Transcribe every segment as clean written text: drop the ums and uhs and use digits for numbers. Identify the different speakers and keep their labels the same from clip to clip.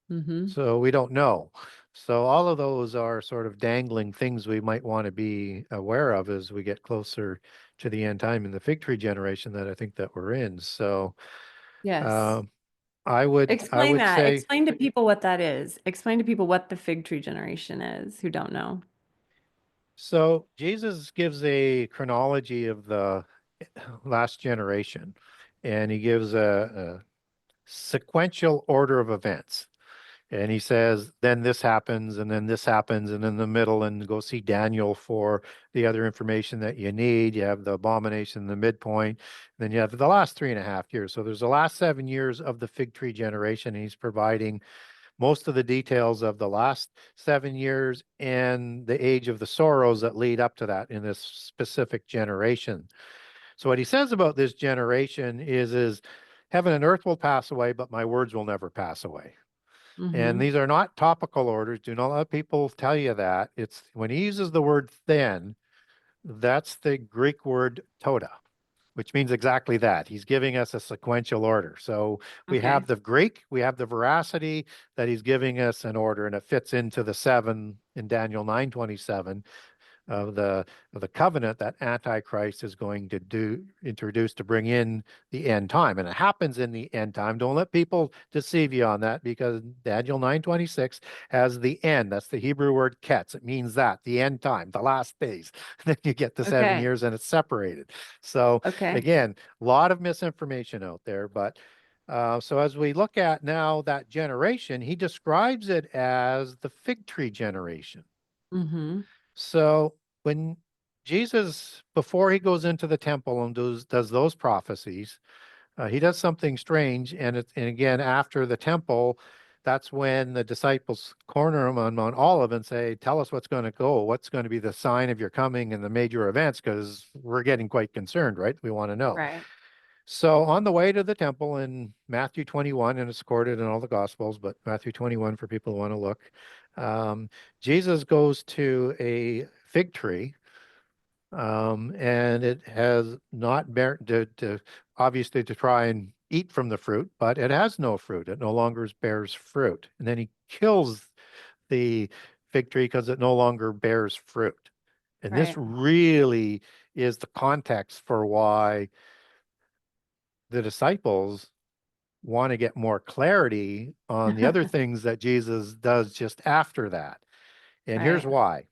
Speaker 1: Mm-hmm.
Speaker 2: So we don't know. So all of those are sort of dangling things we might want to be aware of as we get closer to the end time in the fig tree generation that I think that we're in. So
Speaker 1: Yes.
Speaker 2: uh, I
Speaker 1: Explain
Speaker 2: would
Speaker 1: that.
Speaker 2: say,
Speaker 1: Explain to people what that is. Explain to people what the fig tree generation is who don't know.
Speaker 2: so Jesus gives a chronology of the last generation, and he gives a sequential order of events. And he says, then this happens, and then this happens, and in the middle, and go see Daniel for the other information that you need. You have the abomination in the midpoint, then you have the last 3.5 years. So there's the last 7 years of the fig tree generation, and he's providing most of the details of the last 7 years and the age of the sorrows that lead up to that in this specific generation. So what he says about this generation is heaven and earth will pass away, but my words will never pass away. And
Speaker 1: Mm-hmm.
Speaker 2: these are not topical orders. Do not let people tell you that. It's when he uses the word then, that's the Greek word tota, which means exactly that. He's giving us a sequential order. So we have
Speaker 1: Okay.
Speaker 2: the Greek, we have the veracity that he's giving us an order, and it fits into the seven in Daniel 9:27 of the covenant that Antichrist is going to introduce to bring in the end time. And it happens in the end time. Don't let people deceive you on that, because Daniel 9:26 has the end. That's the Hebrew word ketz. It means that, the end time, the last days. Then you get the seven
Speaker 1: Okay.
Speaker 2: years and it's separated. So
Speaker 1: Okay.
Speaker 2: again, a lot of misinformation out there, but so as we look at now that generation, he describes it as the fig tree generation.
Speaker 1: Mm-hmm.
Speaker 2: So when Jesus, before he goes into the temple and does those prophecies, he does something strange. And again, after the temple, that's when the disciples corner him on Mount Olive and say, "Tell us what's going to go. What's going to be the sign of your coming and the major events? Because we're getting quite concerned, right? We want to know."
Speaker 1: Right.
Speaker 2: So on the way to the temple in Matthew 21, and it's recorded in all the Gospels, but Matthew 21 for people who want to look, Jesus goes to a fig tree, and it has not obviously to try and eat from the fruit, but it has no fruit. It no longer bears fruit. And then he kills the fig tree because it no longer bears fruit. And this
Speaker 1: Right.
Speaker 2: really is the context for why the disciples want to get more clarity on the other things that Jesus does just after that. And here's
Speaker 1: Right.
Speaker 2: why.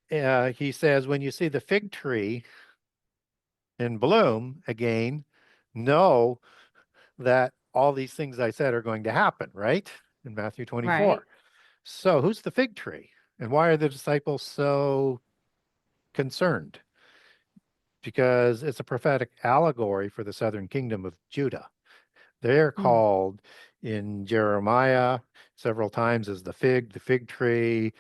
Speaker 2: He says, when you see the fig tree in bloom again, know that all these things I said are going to happen, right? In Matthew
Speaker 1: Right.
Speaker 2: 24. So who's the fig tree? And why are the disciples so concerned? Because it's a prophetic allegory for the southern kingdom of Judah. They're
Speaker 1: Mm.
Speaker 2: called in Jeremiah several times as the fig tree.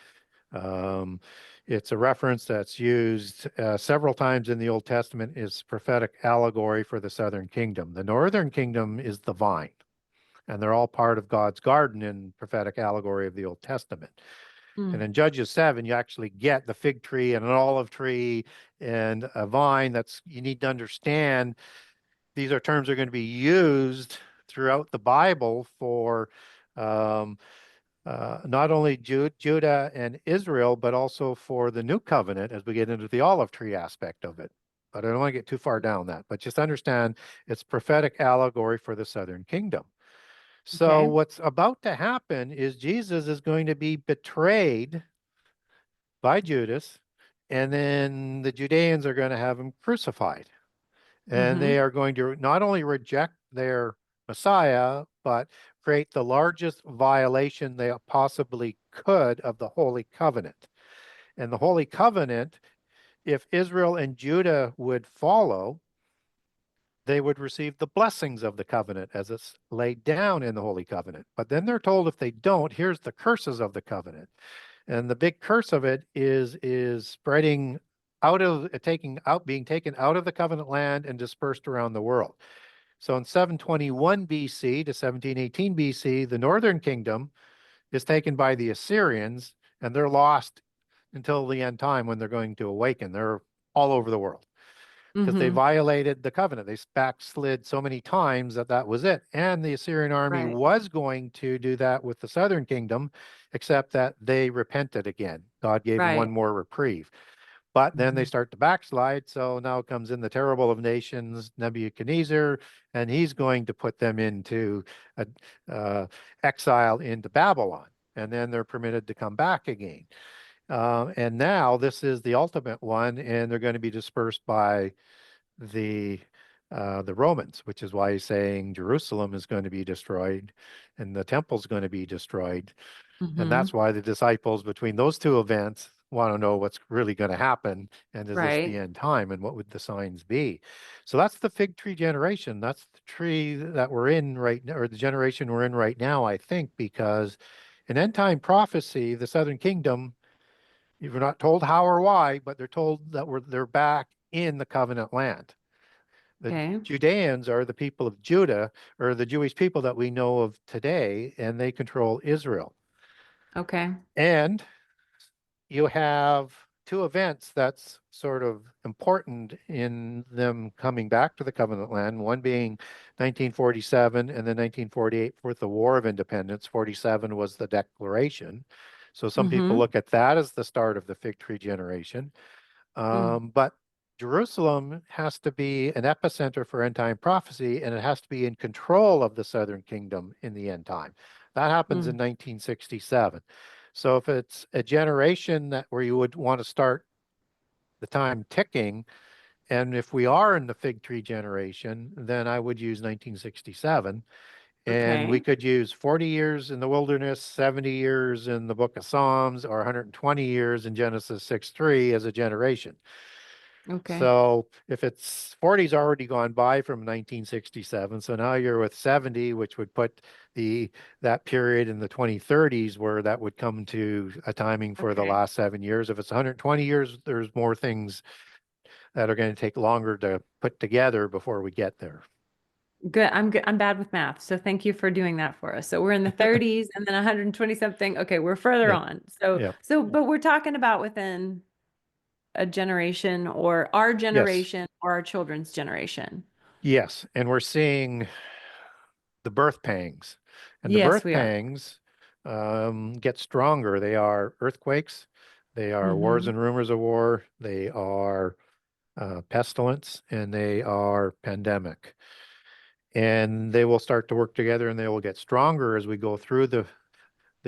Speaker 2: Um, it's a reference that's used several times in the Old Testament as prophetic allegory for the southern kingdom. The northern kingdom is the vine, and they're all part of God's garden in prophetic allegory of the Old Testament. And
Speaker 1: Mm.
Speaker 2: in Judges 7, you actually get the fig tree and an olive tree and a vine. That's, you need to understand, these are terms that are going to be used throughout the Bible for um, not only Judah and Israel, but also for the new covenant as we get into the olive tree aspect of it. But I don't want to get too far down that, but just understand it's prophetic allegory for the southern kingdom. So
Speaker 1: Okay.
Speaker 2: what's about to happen is Jesus is going to be betrayed by Judas, and then the Judeans are going to have him crucified. And
Speaker 1: Mm-hmm.
Speaker 2: they are going to not only reject their Messiah, but create the largest violation they possibly could of the Holy Covenant. And the Holy Covenant, if Israel and Judah would follow, they would receive the blessings of the covenant as it's laid down in the Holy Covenant. But then they're told if they don't, here's the curses of the covenant. And the big curse of it is spreading out of taking out being taken out of the covenant land and dispersed around the world. So in 721 BC to 1718 BC, the northern kingdom is taken by the Assyrians, and they're lost until the end time when they're going to awaken. They're all over the world. because they
Speaker 1: Mm-hmm.
Speaker 2: violated the covenant. They backslid so many times that that was it. And the Assyrian army
Speaker 1: Right.
Speaker 2: was going to do that with the southern kingdom, except that they repented again. God gave them one
Speaker 1: Right.
Speaker 2: more reprieve. But then they
Speaker 1: Mhm.
Speaker 2: start to backslide. So now comes in the terrible of nations, Nebuchadnezzar, and he's going to put them into a, exile into Babylon. And then they're permitted to come back again. And now this is the ultimate one, and they're going to be dispersed by the the Romans, which is why he's saying Jerusalem is going to be destroyed and the temple's going to be destroyed. And that's
Speaker 1: Mhm.
Speaker 2: why the disciples between those two events want to know what's really going to happen and is this the
Speaker 1: Right.
Speaker 2: end time and what would the signs be? So that's the fig tree generation. That's the tree that we're in right now, or the generation we're in right now, I think, because in end time prophecy, the southern kingdom, you're not told how or why, but they're told that they're back in the covenant land. The
Speaker 1: Okay.
Speaker 2: Judeans are the people of Judah, or the Jewish people that we know of today, and they control Israel.
Speaker 1: Okay.
Speaker 2: And you have two events that's sort of important in them coming back to the covenant land, one being 1947 and then 1948 for the War of Independence. 47 was the declaration. So some people
Speaker 1: Mhm.
Speaker 2: look at that as the start of the fig tree generation.
Speaker 1: Mm.
Speaker 2: But Jerusalem has to be an epicenter for end time prophecy, and it has to be in control of the southern kingdom in the end time. That happens in
Speaker 1: Mm.
Speaker 2: 1967. So if it's a generation that where you would want to start the time ticking, and if we are in the fig tree generation, then I would use 1967. And we
Speaker 1: Okay.
Speaker 2: could use 40 years in the wilderness, 70 years in the book of Psalms, or 120 years in Genesis 6:3 as a generation.
Speaker 1: Okay.
Speaker 2: So if it's 40's already gone by from 1967, so now you're with 70, which would put the that period in the 2030s where that would come to a timing for the
Speaker 1: Okay.
Speaker 2: last 7 years. If it's 120 years, there's more things that are going to take longer to put together before we get there.
Speaker 1: Good. I'm good. I'm bad with math. So thank you for doing that for us. So we're in the 30s and then 120 something. Okay, we're further
Speaker 2: Yeah,
Speaker 1: on. So
Speaker 2: yeah,
Speaker 1: but we're talking about within a generation or our
Speaker 2: yes,
Speaker 1: generation or our children's generation.
Speaker 2: yes. And we're seeing the birth pangs. And the
Speaker 1: Yes,
Speaker 2: birth
Speaker 1: we are.
Speaker 2: pangs get stronger. They are earthquakes, they are wars
Speaker 1: Mm-hmm.
Speaker 2: and rumors of war, they are pestilence, and they are pandemic. And they will start to work together and they will get stronger as we go through the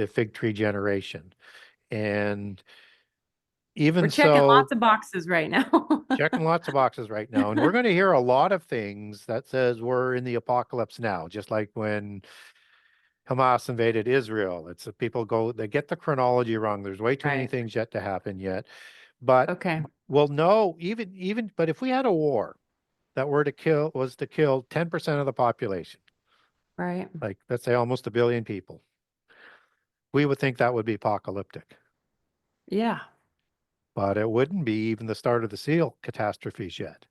Speaker 2: fig tree generation. And
Speaker 1: We're
Speaker 2: even
Speaker 1: checking
Speaker 2: so,
Speaker 1: lots of boxes right now.
Speaker 2: checking lots of boxes right now. And we're going to hear a lot of things that says we're in the apocalypse now, just like when Hamas invaded Israel. It's people they get the chronology wrong. There's way too many
Speaker 1: Right.
Speaker 2: things yet to happen yet. But
Speaker 1: Okay.
Speaker 2: we'll know but if we had a war that were to kill 10% of the population,
Speaker 1: Right.
Speaker 2: like let's say almost a billion people, we would think that would be apocalyptic.
Speaker 1: Yeah.
Speaker 2: But it wouldn't be even the start of the seal catastrophes yet.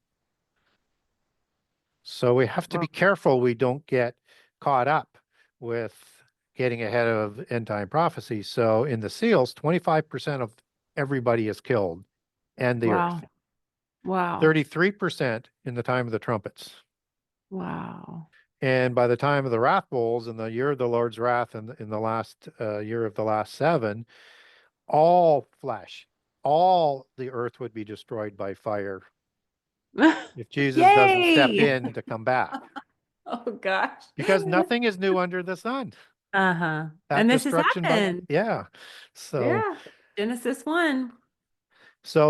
Speaker 2: So we have to be
Speaker 1: Well,
Speaker 2: careful we don't get caught up with getting ahead of end time prophecy. So in the seals, 25% of everybody is killed and the
Speaker 1: wow.
Speaker 2: earth.
Speaker 1: Wow.
Speaker 2: 33% in the time of the trumpets.
Speaker 1: Wow.
Speaker 2: And by the time of the wrath bowls in the year of the Lord's wrath and in the last year of the last seven, all flesh, all the earth would be destroyed by fire if Jesus doesn't step
Speaker 1: Yay!
Speaker 2: in to come back.
Speaker 1: Oh gosh.
Speaker 2: Because nothing is new under the sun.
Speaker 1: Uh-huh.
Speaker 2: That
Speaker 1: And this has
Speaker 2: destruction by,
Speaker 1: happened.
Speaker 2: yeah. So,
Speaker 1: Yeah. Genesis 1.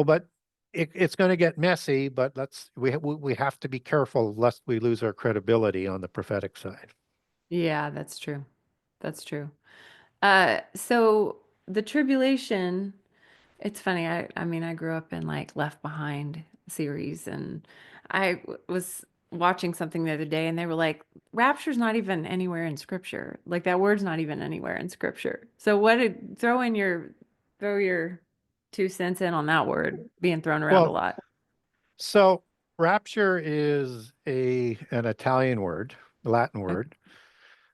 Speaker 2: but it's going to get messy, but we have to be careful lest we lose our credibility on the prophetic side.
Speaker 1: Yeah, that's true. That's true. So the tribulation, it's funny. I mean, I grew up in like Left Behind series, and was watching something the other day, and they were like, "Rapture's not even anywhere in Scripture. Like that word's not even anywhere in Scripture." So throw your 2 cents in on that word being thrown around a
Speaker 2: Well,
Speaker 1: lot.
Speaker 2: so rapture is an Italian word, Latin
Speaker 1: Okay.
Speaker 2: word.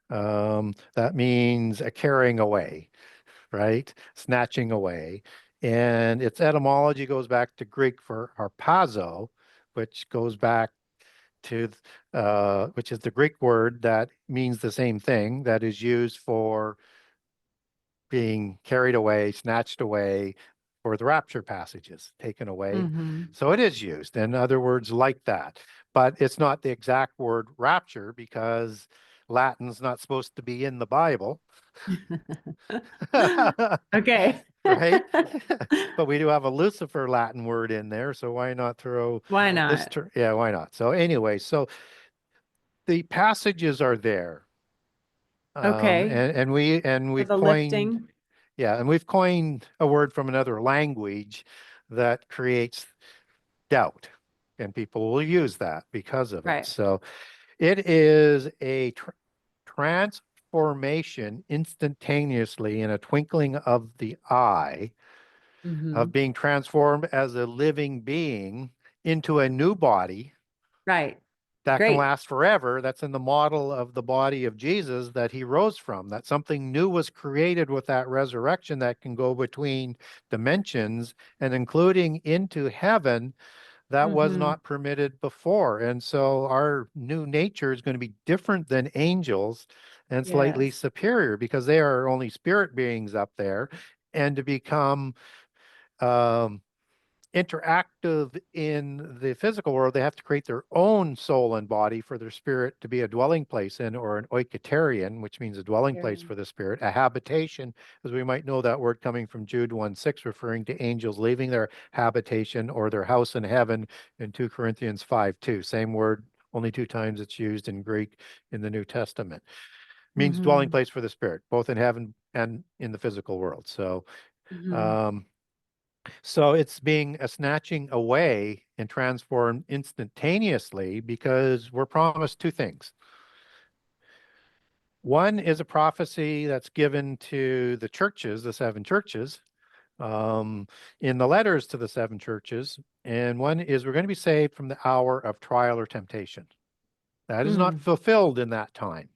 Speaker 2: That means a carrying away, right? Snatching away. And its etymology goes back to Greek for harpazo, which goes back to, which is the Greek word that means the same thing, that is used for being carried away, snatched away, or the rapture passages taken away.
Speaker 1: Mm-hmm.
Speaker 2: So it is used in other words like that, but it's not the exact word rapture because Latin's not supposed to be in the Bible.
Speaker 1: Okay.
Speaker 2: Right? But we do have a Lucifer Latin word in there, so why not throw
Speaker 1: Why
Speaker 2: this
Speaker 1: not?
Speaker 2: term? Yeah, why not? So anyway, so the passages are there.
Speaker 1: Okay.
Speaker 2: And
Speaker 1: For
Speaker 2: we've
Speaker 1: the
Speaker 2: coined,
Speaker 1: lifting.
Speaker 2: yeah, and we've coined a word from another language that creates doubt, and people will use that because of it.
Speaker 1: Right.
Speaker 2: So it is a transformation instantaneously in a twinkling of the eye
Speaker 1: Mm-hmm.
Speaker 2: of being transformed as a living being into a new body
Speaker 1: Right.
Speaker 2: that can
Speaker 1: Great.
Speaker 2: last forever. That's in the model of the body of Jesus that he rose from, that something new was created with that resurrection that can go between dimensions and including into heaven that was
Speaker 1: Mm-hmm.
Speaker 2: not permitted before. And so our new nature is going to be different than angels and slightly
Speaker 1: Yes.
Speaker 2: superior because they are only spirit beings up there. And to become um, interactive in the physical world, they have to create their own soul and body for their spirit to be a dwelling place in, or an oiketerion, which means a dwelling place
Speaker 1: Very.
Speaker 2: for the spirit, a habitation, as we might know that word coming from Jude 1:6, referring to angels leaving their habitation or their house in heaven in 2 Corinthians 5:2. Same word, only two times it's used in Greek in the New Testament. Means dwelling
Speaker 1: Mm-hmm.
Speaker 2: place for the spirit, both in heaven and in the physical world. So,
Speaker 1: Mm-hmm.
Speaker 2: um, so it's being a snatching away and transformed instantaneously because we're promised two things. One is a prophecy that's given to the churches, the seven churches, in the letters to the seven churches. And one is we're going to be saved from the hour of trial or temptation. That is not
Speaker 1: Mm.
Speaker 2: fulfilled in that time.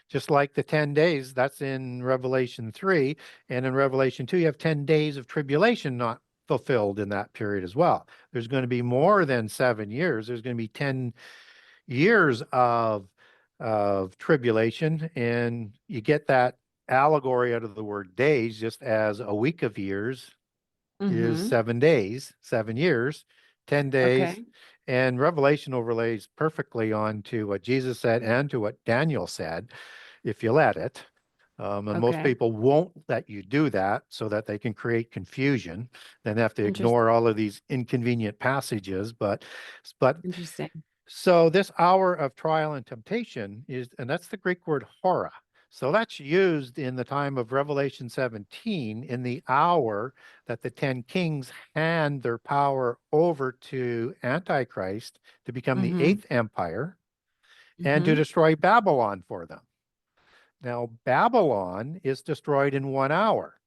Speaker 2: Just like the 10 days, that's in Revelation 3. And in Revelation 2, you have 10 days of tribulation not fulfilled in that period as well. There's going to be more than 7 years. There's going to be 10 years of tribulation. And you get that allegory out of the word days, just as a week of years is
Speaker 1: Mm-hmm.
Speaker 2: 7 days, 7 years, 10 days.
Speaker 1: Okay.
Speaker 2: And Revelation overlays perfectly onto what Jesus said and to what Daniel said if you let it. And most
Speaker 1: Okay.
Speaker 2: people won't let you do that so that they can create confusion. Then they have to ignore
Speaker 1: Interesting.
Speaker 2: all of these inconvenient passages. But
Speaker 1: Interesting.
Speaker 2: so this hour of trial and temptation is, and that's the Greek word hora. So that's used in the time of Revelation 17 in the hour that the 10 kings hand their power over to Antichrist to become the
Speaker 1: Mm-hmm.
Speaker 2: eighth empire and to
Speaker 1: Mm-hmm.
Speaker 2: destroy Babylon for them. Now, Babylon is destroyed in 1 hour,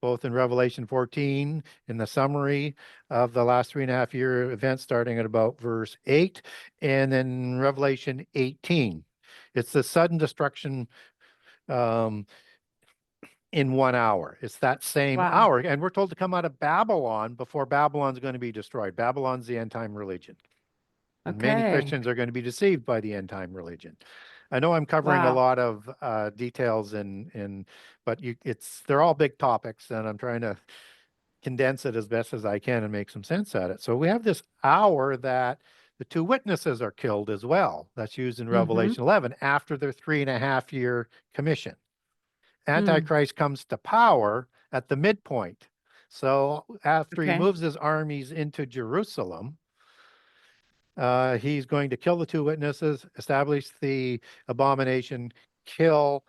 Speaker 2: both in Revelation 14, in the summary of the last 3.5 year event, starting at about verse 8, and then Revelation 18. It's the sudden destruction um, in 1 hour. It's that same
Speaker 1: Wow.
Speaker 2: hour. And we're told to come out of Babylon before Babylon's going to be destroyed. Babylon's the end time religion. And many
Speaker 1: Okay.
Speaker 2: Christians are going to be deceived by the end time religion. I know I'm covering a
Speaker 1: Wow.
Speaker 2: lot of details but they're all big topics, and I'm trying to condense it as best as I can and make some sense at it. So we have this hour that the two witnesses are killed as well. That's used in
Speaker 1: Mm-hmm.
Speaker 2: Revelation 11 after their 3.5 year commission.
Speaker 1: Mm.
Speaker 2: Antichrist comes to power at the midpoint. So after he
Speaker 1: Okay.
Speaker 2: moves his armies into Jerusalem, he's going to kill the two witnesses, establish the abomination, kill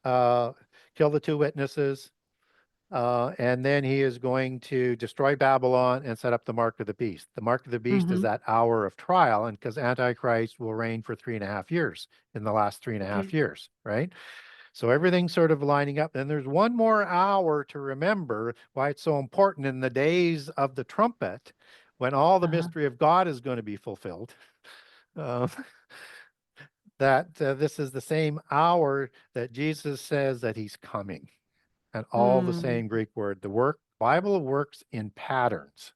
Speaker 2: uh, kill the two witnesses, and then he is going to destroy Babylon and set up the mark of the beast. The mark of the beast is
Speaker 1: Mm-hmm.
Speaker 2: that hour of trial, and because Antichrist will reign for 3.5 years in the last three and a half
Speaker 1: Okay.
Speaker 2: years, right? So everything's sort of lining up. And there's one more hour to remember why it's so important in the days of the trumpet, when all the
Speaker 1: Uh-huh.
Speaker 2: mystery of God is going to be fulfilled. Uh, that this is the same hour that Jesus says that he's coming, and all the
Speaker 1: Mm.
Speaker 2: same Greek word. The Bible works in patterns.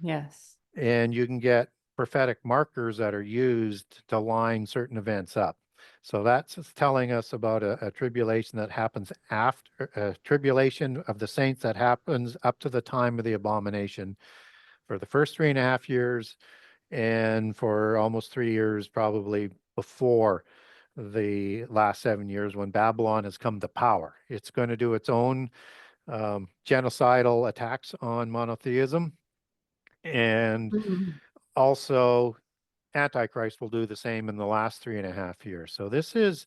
Speaker 1: Yes.
Speaker 2: and you can get prophetic markers that are used to line certain events up. So that's telling us about a tribulation that happens after, a tribulation of the saints that happens up to the time of the abomination for the first 3.5 years, and for almost 3 years probably before the last 7 years when Babylon has come to power. It's going to do its own genocidal attacks on monotheism, and
Speaker 1: Mm.
Speaker 2: also Antichrist will do the same in the last 3.5 years. So this is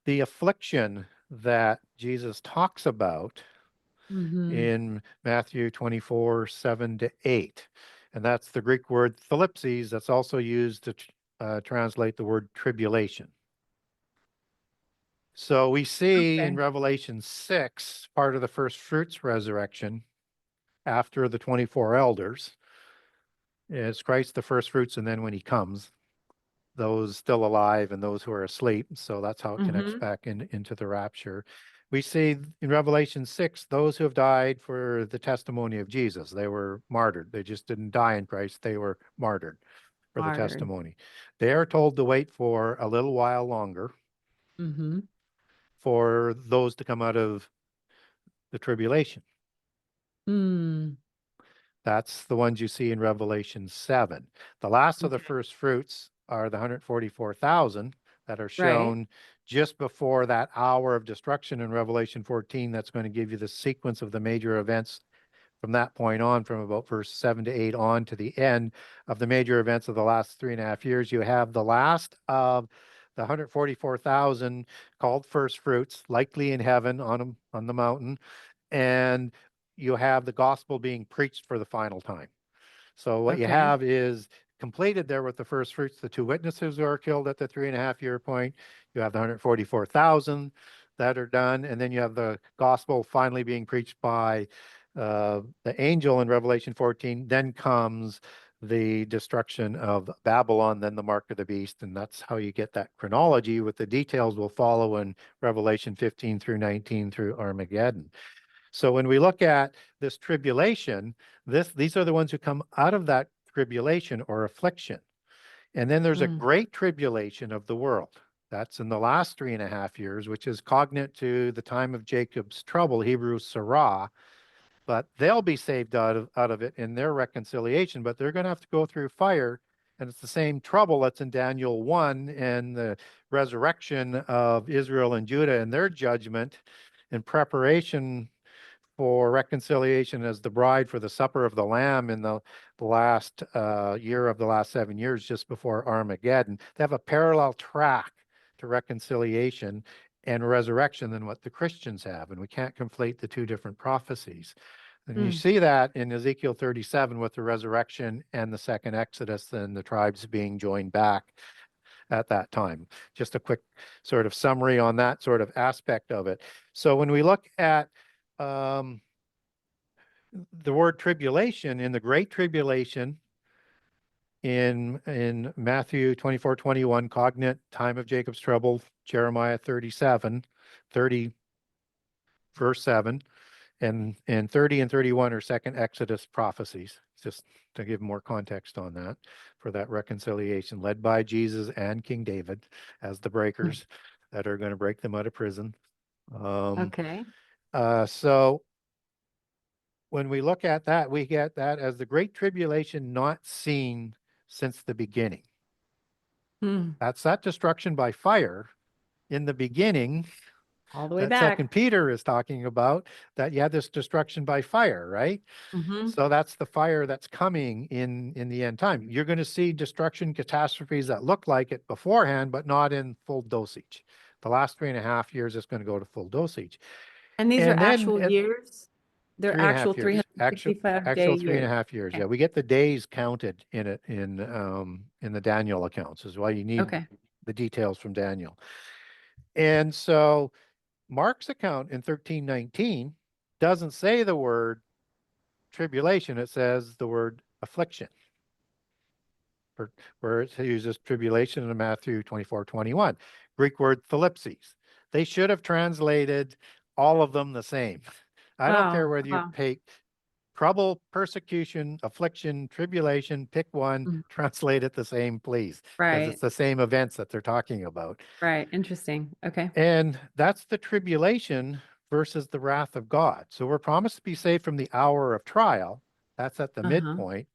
Speaker 2: the affliction that Jesus talks about
Speaker 1: Mm-hmm.
Speaker 2: in Matthew 24, 7 to 8. And that's the Greek word thlipsis that's also used to translate the word tribulation. So we see in
Speaker 1: Okay.
Speaker 2: Revelation 6, part of the first fruits resurrection after the 24 elders, is Christ the first fruits, and then when he comes, those still alive and those who are asleep. So that's how it connects
Speaker 1: Mm-hmm.
Speaker 2: back into the rapture. We see in Revelation 6, those who have died for the testimony of Jesus. They were martyred. They just didn't die in Christ. They were martyred for the
Speaker 1: Martyred.
Speaker 2: testimony. They are told to wait for a little while longer
Speaker 1: Mm-hmm.
Speaker 2: for those to come out of the tribulation.
Speaker 1: Mm.
Speaker 2: That's the ones you see in Revelation 7. The last of the
Speaker 1: Okay.
Speaker 2: first fruits are the 144,000 that are
Speaker 1: Right.
Speaker 2: shown just before that hour of destruction in Revelation 14. That's going to give you the sequence of the major events from that point on, from about verse 7 to 8 on to the end of the major events of the last 3.5 years. You have the last of the 144,000 called first fruits, likely in heaven on the mountain, and you have the gospel being preached for the final time. So what you
Speaker 1: Okay.
Speaker 2: have is completed there with the first fruits, the two witnesses who are killed at the 3.5 year point. You have the 144,000 that are done, and then you have the gospel finally being preached by the angel in Revelation 14. Then comes the destruction of Babylon, then the mark of the beast, and that's how you get that chronology. With the details will follow in Revelation 15 through 19 through Armageddon. So when we look at this tribulation, these are the ones who come out of that tribulation or affliction. And then there's a
Speaker 1: Mm.
Speaker 2: great tribulation of the world. That's in the last 3.5 years, which is cognate to the time of Jacob's trouble, Hebrew Sarah. But they'll be saved out of it in their reconciliation, but they're going to have to go through fire. And it's the same trouble that's in Daniel 1 and the resurrection of Israel and Judah and their judgment in preparation for reconciliation as the bride for the supper of the Lamb in the last year of the last 7 years, just before Armageddon. They have a parallel track to reconciliation and resurrection than what the Christians have, and we can't conflate the two different prophecies. And you
Speaker 1: Mm.
Speaker 2: see that in Ezekiel 37 with the resurrection and the second Exodus, and the tribes being joined back at that time. Just a quick sort of summary on that sort of aspect of it. So when we look at um, the word tribulation in the Great Tribulation in Matthew 24:21, cognate time of Jacob's trouble, Jeremiah 37, 30 verse 7, and 30 and 31 are second Exodus prophecies, just to give more context on that, for that reconciliation led by Jesus and King David as the
Speaker 1: Mm.
Speaker 2: breakers that are going to break them out of prison. Um,
Speaker 1: Okay.
Speaker 2: so when we look at that, we get that as the Great Tribulation not seen since the beginning.
Speaker 1: Mm.
Speaker 2: That's that destruction by fire in the beginning
Speaker 1: All the way
Speaker 2: that Second
Speaker 1: back.
Speaker 2: Peter is talking about, that you have this destruction by fire, right?
Speaker 1: Mm-hmm.
Speaker 2: So that's the fire that's coming in the end time. You're going to see destruction catastrophes that look like it beforehand, but not in full dosage. The last 3.5 years is going to go to full dosage.
Speaker 1: And these are
Speaker 2: And then
Speaker 1: actual
Speaker 2: at
Speaker 1: years. They're
Speaker 2: three and a
Speaker 1: actual
Speaker 2: half years,
Speaker 1: 365 day
Speaker 2: actual three and a
Speaker 1: years.
Speaker 2: half years. Yeah,
Speaker 1: Okay.
Speaker 2: we get the days counted in it in the Daniel accounts, is why you need
Speaker 1: Okay.
Speaker 2: the details from Daniel. And so Mark's account in 1319 doesn't say the word tribulation, it says the word affliction, where it uses tribulation in Matthew 24:21. Greek word thlipsis. They should have translated all of them the same. I don't care
Speaker 1: Oh,
Speaker 2: whether you
Speaker 1: wow.
Speaker 2: take trouble, persecution, affliction, tribulation, pick one,
Speaker 1: Mm.
Speaker 2: translate it the same, please, because it's
Speaker 1: Right.
Speaker 2: the same events that they're talking about.
Speaker 1: Right. Interesting. Okay.
Speaker 2: And that's the tribulation versus the wrath of God. So we're promised to be saved from the hour of trial. That's at the
Speaker 1: Uh-huh.
Speaker 2: midpoint.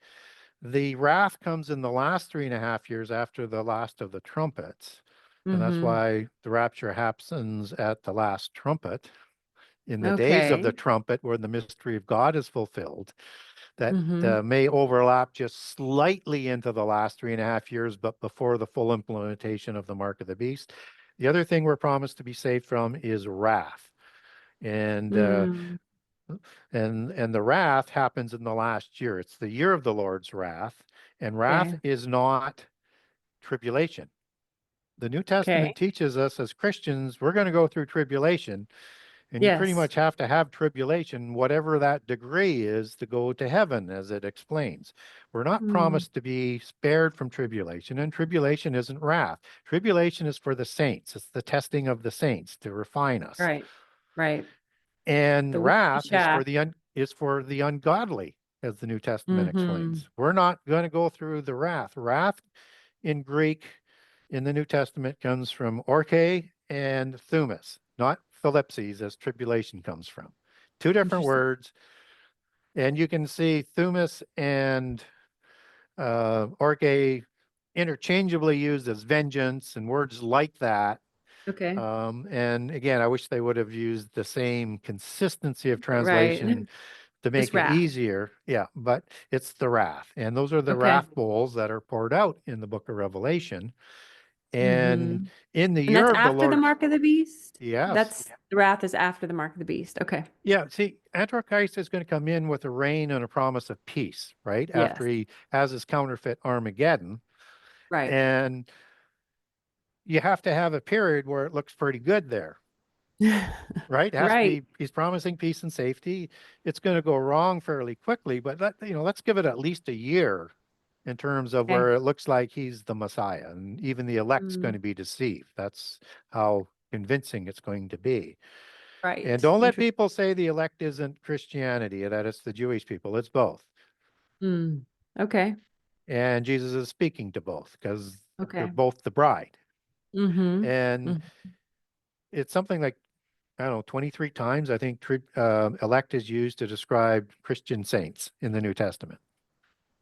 Speaker 2: The wrath comes in the last 3.5 years after the last of the trumpets. And that's
Speaker 1: Mm-hmm.
Speaker 2: why the rapture happens at the last trumpet, in the days of the
Speaker 1: Okay.
Speaker 2: trumpet, where the mystery of God is fulfilled. That
Speaker 1: Mm-hmm.
Speaker 2: may overlap just slightly into the last 3.5 years, but before the full implementation of the mark of the beast. The other thing we're promised to be saved from is wrath. And
Speaker 1: Mm.
Speaker 2: and the wrath happens in the last year. It's the year of the Lord's wrath, and wrath
Speaker 1: Okay.
Speaker 2: is not tribulation. The New
Speaker 1: Okay.
Speaker 2: Testament teaches us as Christians, we're going to go through tribulation, and you pretty
Speaker 1: Yes.
Speaker 2: much have to have tribulation, whatever that degree is, to go to heaven, as it explains. We're not
Speaker 1: Mm.
Speaker 2: promised to be spared from tribulation, and tribulation isn't wrath. Tribulation is for the saints. It's the testing of the saints to refine us.
Speaker 1: Right. Right. The
Speaker 2: And
Speaker 1: wind, the
Speaker 2: wrath is for
Speaker 1: shaft.
Speaker 2: the ungodly, as the New Testament
Speaker 1: Mm-hmm.
Speaker 2: explains. We're not going to go through the wrath. Wrath in Greek in the New Testament comes from orche and thumis, not thlipses, as tribulation comes from. Two different
Speaker 1: Interesting.
Speaker 2: words. And you can see thumis and orche interchangeably used as vengeance and words like that.
Speaker 1: Okay.
Speaker 2: And again, I wish they would have used the same consistency of
Speaker 1: Right.
Speaker 2: translation to
Speaker 1: Just
Speaker 2: make it
Speaker 1: wrath.
Speaker 2: easier. Yeah, but it's the wrath. And those are the
Speaker 1: Okay.
Speaker 2: wrath bowls that are poured out in the book of Revelation. And
Speaker 1: Mm-hmm.
Speaker 2: in the
Speaker 1: And
Speaker 2: year
Speaker 1: that's
Speaker 2: of the
Speaker 1: after the
Speaker 2: Lord's,
Speaker 1: mark of the beast?
Speaker 2: yes.
Speaker 1: That's the wrath is after the mark of the beast. Okay.
Speaker 2: Yeah, see, Antichrist is going to come in with a reign and a promise of peace, right? After
Speaker 1: Yes.
Speaker 2: he has his counterfeit Armageddon.
Speaker 1: Right.
Speaker 2: And you have to have a period where it looks pretty good there, right? It has to
Speaker 1: Right.
Speaker 2: be, he's promising peace and safety. It's going to go wrong fairly quickly, but let's give it at least a year in terms of
Speaker 1: Okay.
Speaker 2: where it looks like he's the Messiah, and even the elect's going
Speaker 1: Mm.
Speaker 2: to be deceived. That's how convincing it's going to be. And
Speaker 1: Right.
Speaker 2: don't let
Speaker 1: Interesting.
Speaker 2: people say the elect isn't Christianity, that it's the Jewish people. It's both.
Speaker 1: Mm. Okay.
Speaker 2: And Jesus is speaking to both because they're
Speaker 1: Okay.
Speaker 2: both the bride.
Speaker 1: Mm-hmm.
Speaker 2: And
Speaker 1: Mm.
Speaker 2: it's something like, I don't know, 23 times, I think, elect is used to describe Christian saints in the New Testament.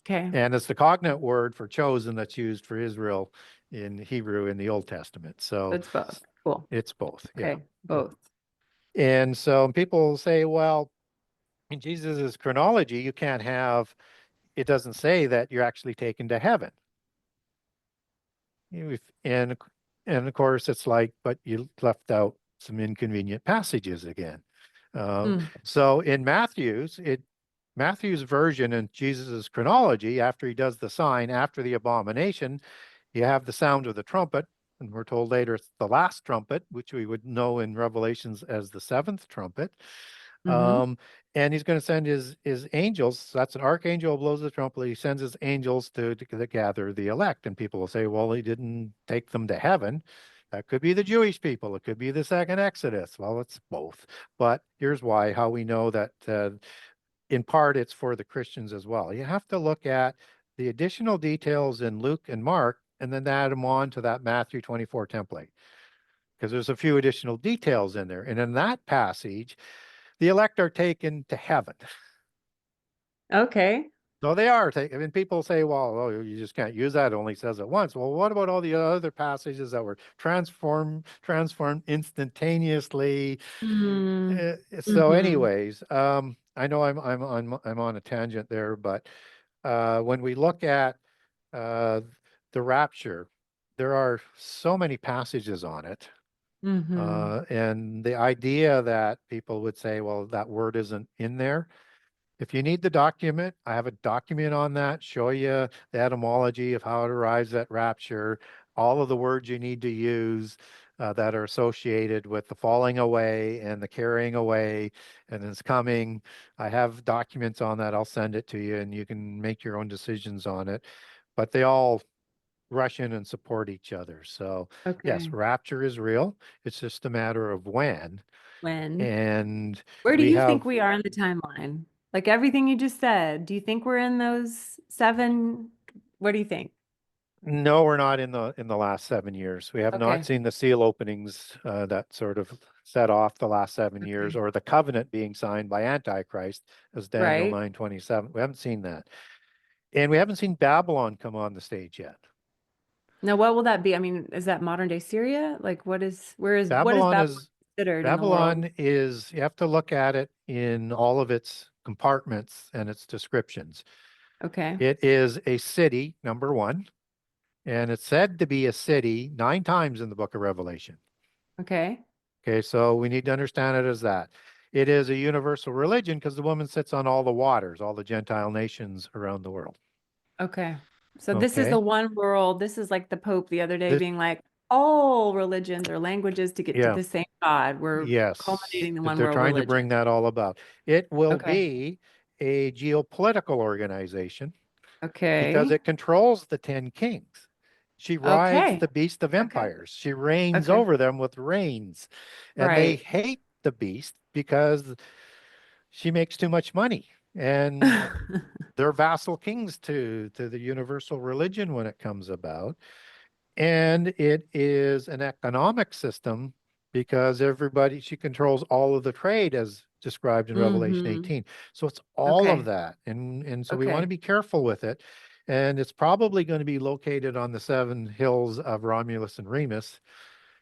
Speaker 1: Okay.
Speaker 2: And it's the cognate word for chosen that's used for Israel in Hebrew in the Old Testament. So
Speaker 1: That's both. Cool.
Speaker 2: it's both. Yeah.
Speaker 1: Okay. Both.
Speaker 2: And so people say, well, in Jesus's chronology, you can't have, it doesn't say that you're actually taken to heaven. And of course, it's like, but you left out some inconvenient passages again.
Speaker 1: Mm.
Speaker 2: So in Matthew's version in Jesus's chronology, after he does the sign, after the abomination, you have the sound of the trumpet, and we're told later it's the last trumpet, which we would know in Revelations as the seventh trumpet.
Speaker 1: Mm-hmm.
Speaker 2: And he's going to send his angels. So that's an archangel blows the trumpet. He sends his angels to gather the elect. And people will say, well, he didn't take them to heaven. That could be the Jewish people. It could be the second Exodus. Well, it's both. But here's why, how we know that in part it's for the Christians as well. You have to look at the additional details in Luke and Mark and then add them on to that Matthew 24 template, because there's a few additional details in there. And in that passage, the elect are taken to heaven.
Speaker 1: Okay.
Speaker 2: So they are taken. I mean, people say, well, oh, you just can't use that. It only says it once. Well, what about all the other passages that were transformed instantaneously?
Speaker 1: Mm.
Speaker 2: So
Speaker 1: Mm-hmm.
Speaker 2: anyways, I know I'm on a tangent there, but when we look at uh, the rapture, there are so many passages on it.
Speaker 1: Mm-hmm.
Speaker 2: And the idea that people would say, well, that word isn't in there. If you need the document, I have a document on that, show you the etymology of how it arrives at rapture, all of the words you need to use that are associated with the falling away and the carrying away and it's coming. I have documents on that. I'll send it to you and you can make your own decisions on it. But they all rush in and support each other. So yes,
Speaker 1: Okay.
Speaker 2: rapture is real. It's just a matter of when.
Speaker 1: When?
Speaker 2: And
Speaker 1: Where do
Speaker 2: we
Speaker 1: you think
Speaker 2: have
Speaker 1: we are in the timeline? Like everything you just said, do you think we're in those seven? What do you think?
Speaker 2: No, we're not in the last 7 years. We have not
Speaker 1: Okay.
Speaker 2: seen the seal openings that sort of set off the last 7 years,
Speaker 1: Okay.
Speaker 2: or the covenant being signed by Antichrist, as Daniel
Speaker 1: Right.
Speaker 2: 9:27. We haven't seen that, and we haven't seen Babylon come on the stage yet.
Speaker 1: Now, what will that be? I mean, is that modern day Syria? Like, what is
Speaker 2: Babylon
Speaker 1: Babylon
Speaker 2: is
Speaker 1: considered in the world?
Speaker 2: Babylon is you have to look at it in all of its compartments and its descriptions.
Speaker 1: Okay.
Speaker 2: It is a city, number one, and it's said to be a city 9 times in the book of Revelation.
Speaker 1: Okay.
Speaker 2: Okay, so we need to understand it as that. It is a universal religion because the woman sits on all the waters, all the Gentile nations around the world.
Speaker 1: Okay. So this is the
Speaker 2: Okay.
Speaker 1: one world. This is like the Pope the other day
Speaker 2: This,
Speaker 1: being like, all religions or languages to get to
Speaker 2: yeah,
Speaker 1: the same God. We're
Speaker 2: yes.
Speaker 1: culminating the one
Speaker 2: They're
Speaker 1: world
Speaker 2: trying to
Speaker 1: religion.
Speaker 2: bring that all about. It will
Speaker 1: Okay.
Speaker 2: be a geopolitical organization because
Speaker 1: Okay.
Speaker 2: it controls the 10 kings. She rides
Speaker 1: Okay.
Speaker 2: the beast of
Speaker 1: Okay.
Speaker 2: empires. She reigns
Speaker 1: Okay.
Speaker 2: over them with reigns. And they
Speaker 1: Right.
Speaker 2: hate the beast because she makes too much money. And they're vassal kings to the universal religion when it comes about. And it is an economic system because she controls all of the trade as described in Revelation
Speaker 1: Mm-hmm.
Speaker 2: 18. So it's all of
Speaker 1: Okay.
Speaker 2: that. And so we want to
Speaker 1: Okay.
Speaker 2: be careful with it. And it's probably going to be located on the seven hills of Romulus and Remus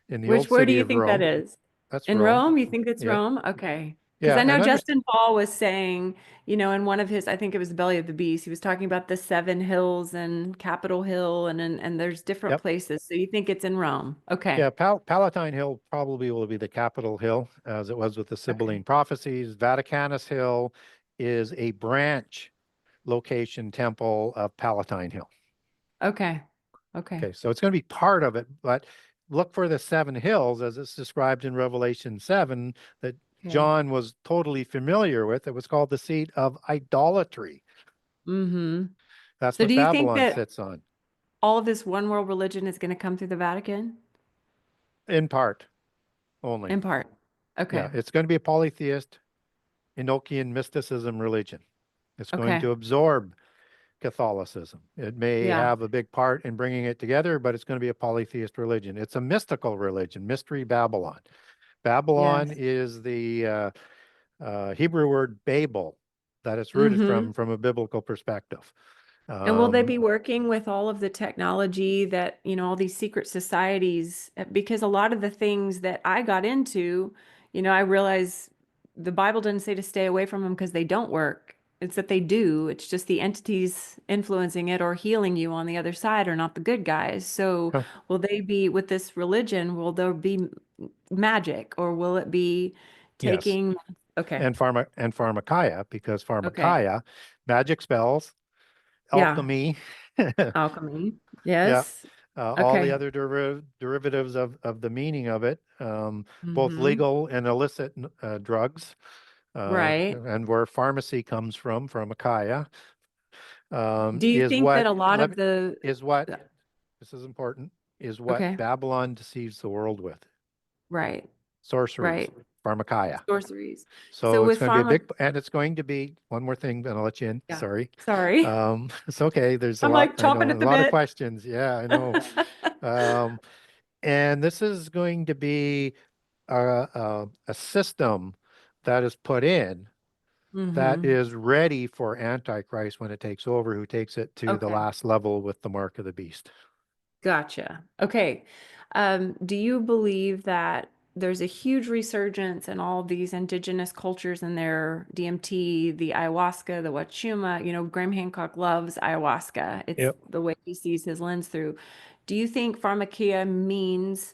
Speaker 2: in the old
Speaker 1: Where do
Speaker 2: city
Speaker 1: you
Speaker 2: of
Speaker 1: think that
Speaker 2: Rome.
Speaker 1: is?
Speaker 2: That's
Speaker 1: In
Speaker 2: Rome.
Speaker 1: Rome? You think it's
Speaker 2: Yeah.
Speaker 1: Rome? Okay. Because
Speaker 2: Yeah.
Speaker 1: I know
Speaker 2: And
Speaker 1: Justin Paul was saying, in one of his, I think it was The Belly of the Beast, he was talking about the seven hills and Capitol Hill and there's different
Speaker 2: yep.
Speaker 1: places. So you think it's in Rome? Okay.
Speaker 2: Yeah, Palatine Hill probably will be the capital hill, as it was with the
Speaker 1: Okay.
Speaker 2: Sibylline prophecies. Vaticanus Hill is a branch location temple of Palatine Hill.
Speaker 1: Okay. Okay.
Speaker 2: Okay, so it's going to be part of it, but look for the seven hills as it's described in Revelation 7 that
Speaker 1: Okay.
Speaker 2: John was totally familiar with. It was called the seat of idolatry.
Speaker 1: Mm-hmm.
Speaker 2: That's
Speaker 1: So
Speaker 2: what
Speaker 1: do you think
Speaker 2: Babylon
Speaker 1: that
Speaker 2: sits on,
Speaker 1: all of this one world religion is going to come through the Vatican?
Speaker 2: in part only.
Speaker 1: In part.
Speaker 2: Yeah,
Speaker 1: Okay.
Speaker 2: it's going to be a polytheist Enochian mysticism religion. It's going
Speaker 1: Okay.
Speaker 2: to absorb Catholicism. It may
Speaker 1: Yeah.
Speaker 2: have a big part in bringing it together, but it's going to be a polytheist religion. It's a mystical religion, Mystery Babylon. Babylon
Speaker 1: Yes.
Speaker 2: is the Hebrew word Babel that it's rooted
Speaker 1: Mm-hmm.
Speaker 2: from a biblical perspective.
Speaker 1: And will they
Speaker 2: Um,
Speaker 1: be working with all of the technology that, all these secret societies? Because a lot of the things that I got into, I realize the Bible doesn't say to stay away from them because they don't work. It's that they do. It's just the entities influencing it or healing you on the other side are not the good guys. So will they be with this religion? Will there be magic or will it be
Speaker 2: yes,
Speaker 1: taking? Okay.
Speaker 2: and pharmakeia, because
Speaker 1: Okay.
Speaker 2: pharmakeia, magic spells,
Speaker 1: Yeah.
Speaker 2: alchemy,
Speaker 1: Alchemy.
Speaker 2: yeah,
Speaker 1: Yes.
Speaker 2: all the
Speaker 1: Okay.
Speaker 2: other derivatives of the meaning of it, both
Speaker 1: Mm-hmm.
Speaker 2: legal and illicit drugs,
Speaker 1: Right.
Speaker 2: and where pharmacy comes from pharmakeia,
Speaker 1: Do you
Speaker 2: is
Speaker 1: think that
Speaker 2: what
Speaker 1: a lot
Speaker 2: let
Speaker 1: of
Speaker 2: me,
Speaker 1: the,
Speaker 2: is what
Speaker 1: uh,
Speaker 2: this is important is what
Speaker 1: okay,
Speaker 2: Babylon deceives the world with
Speaker 1: right,
Speaker 2: sorceries,
Speaker 1: right,
Speaker 2: pharmakeia.
Speaker 1: sorceries. So
Speaker 2: So it's
Speaker 1: with
Speaker 2: going to be a
Speaker 1: pharma,
Speaker 2: big, and it's going to be one more thing, then I'll let you in.
Speaker 1: yeah,
Speaker 2: Sorry.
Speaker 1: sorry.
Speaker 2: It's okay. There's a
Speaker 1: I'm
Speaker 2: lot,
Speaker 1: like
Speaker 2: I
Speaker 1: chomping
Speaker 2: know, a
Speaker 1: at the
Speaker 2: lot of
Speaker 1: bit.
Speaker 2: questions. Yeah, I know. Um, and this is going to be a system that is put in that
Speaker 1: Mm-hmm.
Speaker 2: is ready for Antichrist when it takes over, who takes it to the
Speaker 1: Okay,
Speaker 2: last level with the mark of the beast.
Speaker 1: gotcha. Okay. Do you believe that there's a huge resurgence in all these indigenous cultures and their DMT, the ayahuasca, the wachuma? Graham Hancock loves ayahuasca. It's
Speaker 2: Yep.
Speaker 1: the way he sees his lens through. Do you think pharmakia means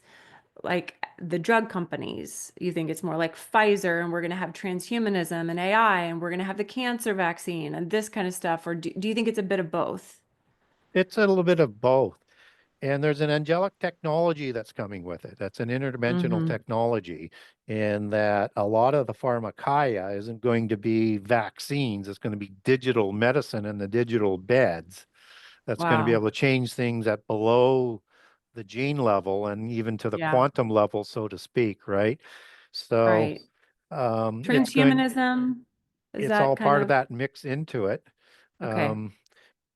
Speaker 1: like the drug companies? You think it's more like Pfizer and we're going to have transhumanism and AI and we're going to have the cancer vaccine and this kind of stuff? Or do you think it's a bit of both?
Speaker 2: It's a little bit of both. And there's an angelic technology that's coming with it. That's an interdimensional
Speaker 1: Mm-hmm.
Speaker 2: technology, in that a lot of the pharmakeia isn't going to be vaccines. It's going to be digital medicine in the digital beds that's going to be
Speaker 1: Wow.
Speaker 2: able to change things at below the gene level and even to the
Speaker 1: Yeah.
Speaker 2: quantum level, so to speak, right? So
Speaker 1: Right.
Speaker 2: it's going,
Speaker 1: Transhumanism. Is
Speaker 2: It's
Speaker 1: that
Speaker 2: all
Speaker 1: kind
Speaker 2: part of
Speaker 1: of
Speaker 2: that mix into it.
Speaker 1: okay?
Speaker 2: Um,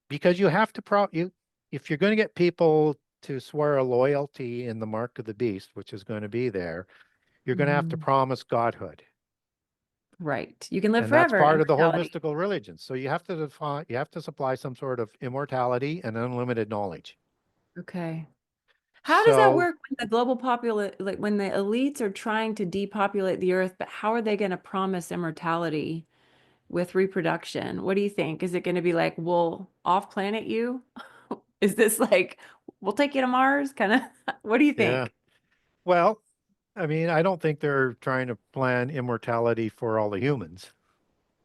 Speaker 2: because you have to if you're going to get people to swear a loyalty in the mark of the beast, which is going to be there, you're going to have to
Speaker 1: Mhm.
Speaker 2: promise godhood.
Speaker 1: Right. You can live
Speaker 2: And that's
Speaker 1: forever,
Speaker 2: part of the whole
Speaker 1: immortality.
Speaker 2: mystical religion. So you have to supply some sort of immortality and unlimited knowledge.
Speaker 1: Okay. How does that
Speaker 2: So
Speaker 1: work when the global like when the elites are trying to depopulate the earth, but how are they going to promise immortality with reproduction? What do you think? Is it going to be like, we'll off planet you? Is this like, we'll take you to Mars? Kind of, what do you
Speaker 2: yeah,
Speaker 1: think?
Speaker 2: well, I mean, I don't think they're trying to plan immortality for all the humans,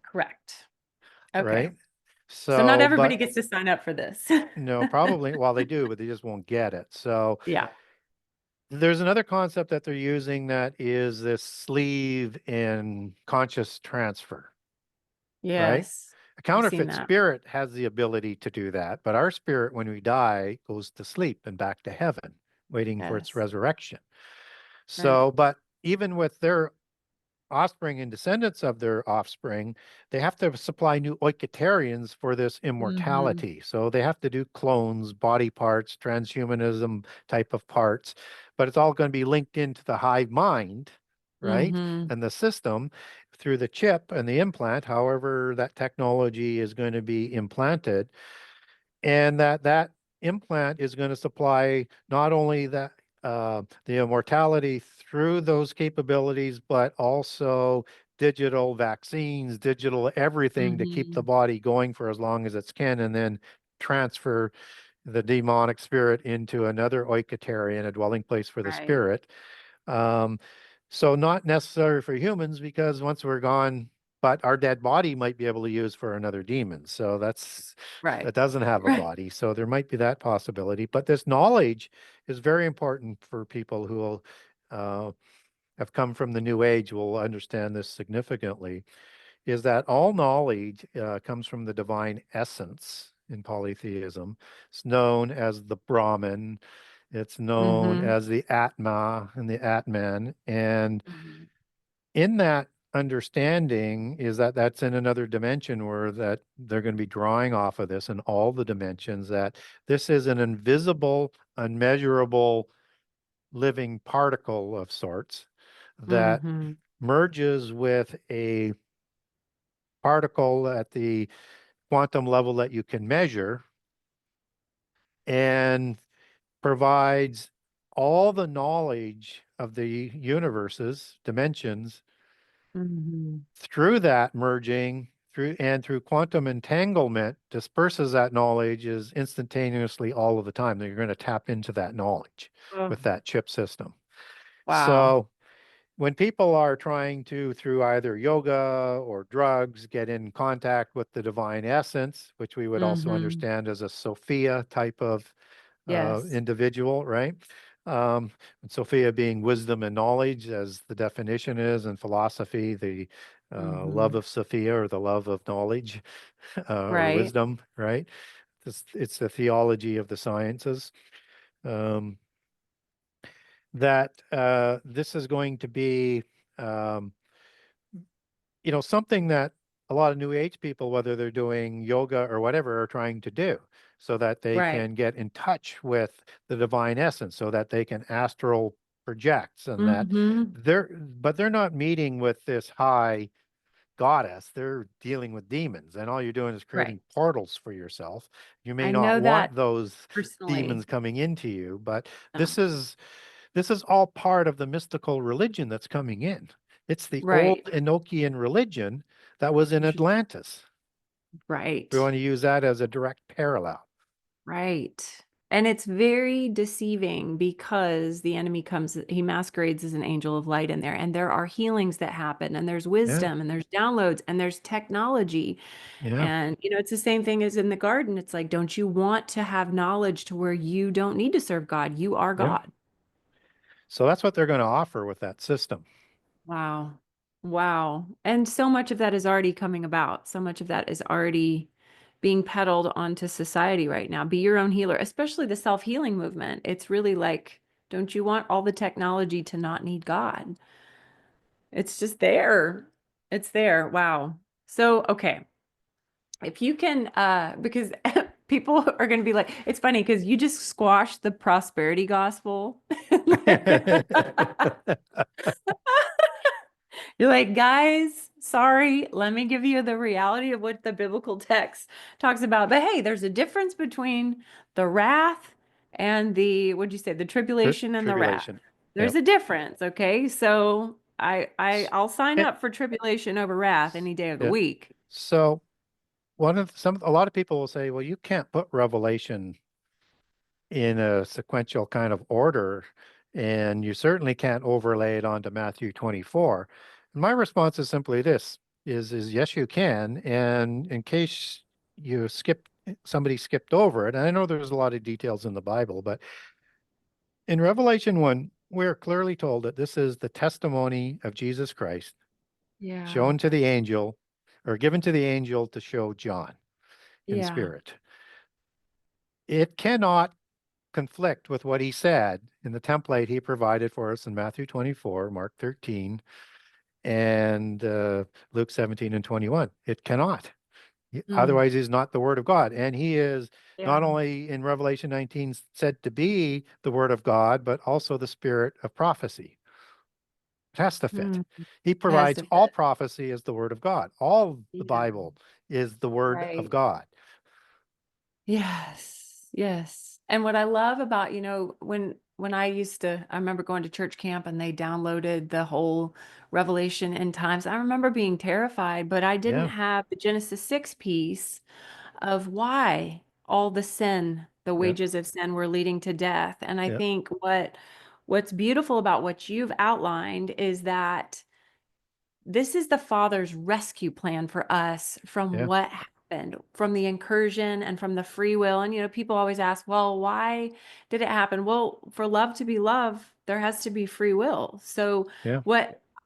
Speaker 1: Correct. Okay.
Speaker 2: right?
Speaker 1: So not
Speaker 2: So,
Speaker 1: everybody
Speaker 2: but
Speaker 1: gets to sign up for this.
Speaker 2: no, probably, well, they do, but they just won't get it. So
Speaker 1: Yeah.
Speaker 2: there's another concept that they're using that is this sleeve in conscious transfer, right?
Speaker 1: Yes.
Speaker 2: A
Speaker 1: I've seen
Speaker 2: counterfeit
Speaker 1: that.
Speaker 2: spirit has the ability to do that, but our spirit, when we die, goes to sleep and back to heaven, waiting for its
Speaker 1: Yes.
Speaker 2: resurrection.
Speaker 1: Right.
Speaker 2: So, but even with their offspring and descendants of their offspring, they have to supply new oikotarians for this
Speaker 1: Mm-hmm.
Speaker 2: immortality. So they have to do clones, body parts, transhumanism type of parts, but it's all going to be linked into the hive mind, right?
Speaker 1: Mm-hmm.
Speaker 2: And the system through the chip and the implant, however that technology is going to be implanted, and that implant is going to supply not only the immortality through those capabilities, but also digital vaccines, digital everything to keep the
Speaker 1: Mm-hmm.
Speaker 2: body going for as long as it can, and then transfer the demonic spirit into another oikotarian, a dwelling place for the
Speaker 1: Right.
Speaker 2: spirit. Um, so not necessary for humans because once we're gone, but our dead body might be able to use for another demon. So
Speaker 1: Right.
Speaker 2: that doesn't have a
Speaker 1: Right.
Speaker 2: body. So there might be that possibility. But this knowledge is very important for people who will uh, have come from the New Age will understand this significantly, is that all knowledge comes from the divine essence in polytheism. It's known as the Brahman. It's known
Speaker 1: Mm-hmm.
Speaker 2: as the Atma and the Atman. And
Speaker 1: Mm-hmm.
Speaker 2: in that understanding is that that's in another dimension where that they're going to be drawing off of this in all the dimensions, that this is an invisible, unmeasurable living particle of sorts that
Speaker 1: Mm-hmm.
Speaker 2: merges with a particle at the quantum level that you can measure and provides all the knowledge of the universes, dimensions,
Speaker 1: Mm-hmm.
Speaker 2: through that merging through quantum entanglement disperses that knowledge is instantaneously all of the time that you're going to tap into that knowledge
Speaker 1: Oh,
Speaker 2: with that chip system.
Speaker 1: wow.
Speaker 2: So when people are trying to, through either yoga or drugs, get in contact with the divine essence, which we would also
Speaker 1: Mm-hmm.
Speaker 2: understand as a Sophia type of
Speaker 1: Yes.
Speaker 2: individual, right? And Sophia being wisdom and knowledge, as the definition is, and philosophy, the
Speaker 1: Mm-hmm.
Speaker 2: love of Sophia or the love of knowledge or
Speaker 1: Right.
Speaker 2: wisdom, right? It's the theology of the sciences. Um, that this is going to be, um, something that a lot of New Age people, whether they're doing yoga or whatever, are trying to do so that they
Speaker 1: Right.
Speaker 2: can get in touch with the divine essence, so that they can astral project, and that
Speaker 1: Mm-hmm.
Speaker 2: but they're not meeting with this high goddess. They're dealing with demons, and all you're doing is
Speaker 1: Right.
Speaker 2: creating portals for yourself. You may
Speaker 1: I
Speaker 2: not
Speaker 1: know that
Speaker 2: want those demons
Speaker 1: personally.
Speaker 2: coming into you, but
Speaker 1: No.
Speaker 2: this is this is all part of the mystical religion that's coming in. It's the old
Speaker 1: Right.
Speaker 2: Enochian religion that was in
Speaker 1: Interesting.
Speaker 2: Atlantis.
Speaker 1: Right.
Speaker 2: We want to use that as a direct parallel.
Speaker 1: Right. And it's very deceiving because the enemy comes, he masquerades as an angel of light in there. And there are healings that happen, and there's
Speaker 2: Yeah,
Speaker 1: wisdom, and there's downloads, and there's technology.
Speaker 2: yeah,
Speaker 1: And, it's the same thing as in the garden. It's like, don't you want to have knowledge to where you don't need to serve God? You are
Speaker 2: yeah.
Speaker 1: God.
Speaker 2: So that's what they're going to offer with that system.
Speaker 1: Wow. Wow. And so much of that is already coming about. So much of that is already being peddled onto society right now. Be your own healer, especially the self-healing movement. It's really like, don't you want all the technology to not need God? It's just there. It's there. Wow. So, okay, if you can, because people are going to be like, it's funny because you just squashed the prosperity gospel. You're like, guys, sorry, let me give you the reality of what the biblical text talks about. But hey, there's a difference between the wrath and what'd you say, the tribulation and the wrath.
Speaker 2: Tribulation.
Speaker 1: There's
Speaker 2: Yep.
Speaker 1: a difference, okay? So
Speaker 2: S-
Speaker 1: I'll sign
Speaker 2: eh,
Speaker 1: up for tribulation over wrath any day of the
Speaker 2: Yeah.
Speaker 1: week.
Speaker 2: So a lot of people will say, well, you can't put Revelation in a sequential kind of order, and you certainly can't overlay it onto Matthew 24. And my response is simply this, is yes, you can. And in case somebody skipped over it, and I know there's a lot of details in the Bible, but in Revelation 1, we're clearly told that this is the testimony of Jesus Christ
Speaker 1: Yeah.
Speaker 2: shown to the angel or given to the angel to show John in
Speaker 1: Yeah.
Speaker 2: spirit. It cannot conflict with what he said in the template he provided for us in Matthew 24, Mark 13, and Luke 17 and 21. It cannot.
Speaker 1: Mm.
Speaker 2: Otherwise, he's not the word of God. And he is not
Speaker 1: Yeah.
Speaker 2: only in Revelation 19 said to be the word of God, but also the spirit of prophecy. It has to fit.
Speaker 1: Mm.
Speaker 2: He
Speaker 1: It has
Speaker 2: provides
Speaker 1: to
Speaker 2: all
Speaker 1: fit.
Speaker 2: prophecy as the word of God. All the
Speaker 1: Yeah.
Speaker 2: Bible is the word of
Speaker 1: Right.
Speaker 2: God.
Speaker 1: Yes, yes. And what I love about, when I remember going to church camp and they downloaded the whole Revelation end times. I remember being terrified, but I didn't
Speaker 2: Yeah,
Speaker 1: have the Genesis 6 piece of why all the sin, the
Speaker 2: yeah,
Speaker 1: wages of sin were leading to death. And I
Speaker 2: yeah,
Speaker 1: think what's beautiful about what you've outlined is that this is the Father's rescue plan for us from
Speaker 2: yeah,
Speaker 1: what happened, from the incursion and from the free will. And, people always ask, well, why did it happen? Well, for love to be love, there has to be free will. So
Speaker 2: yeah,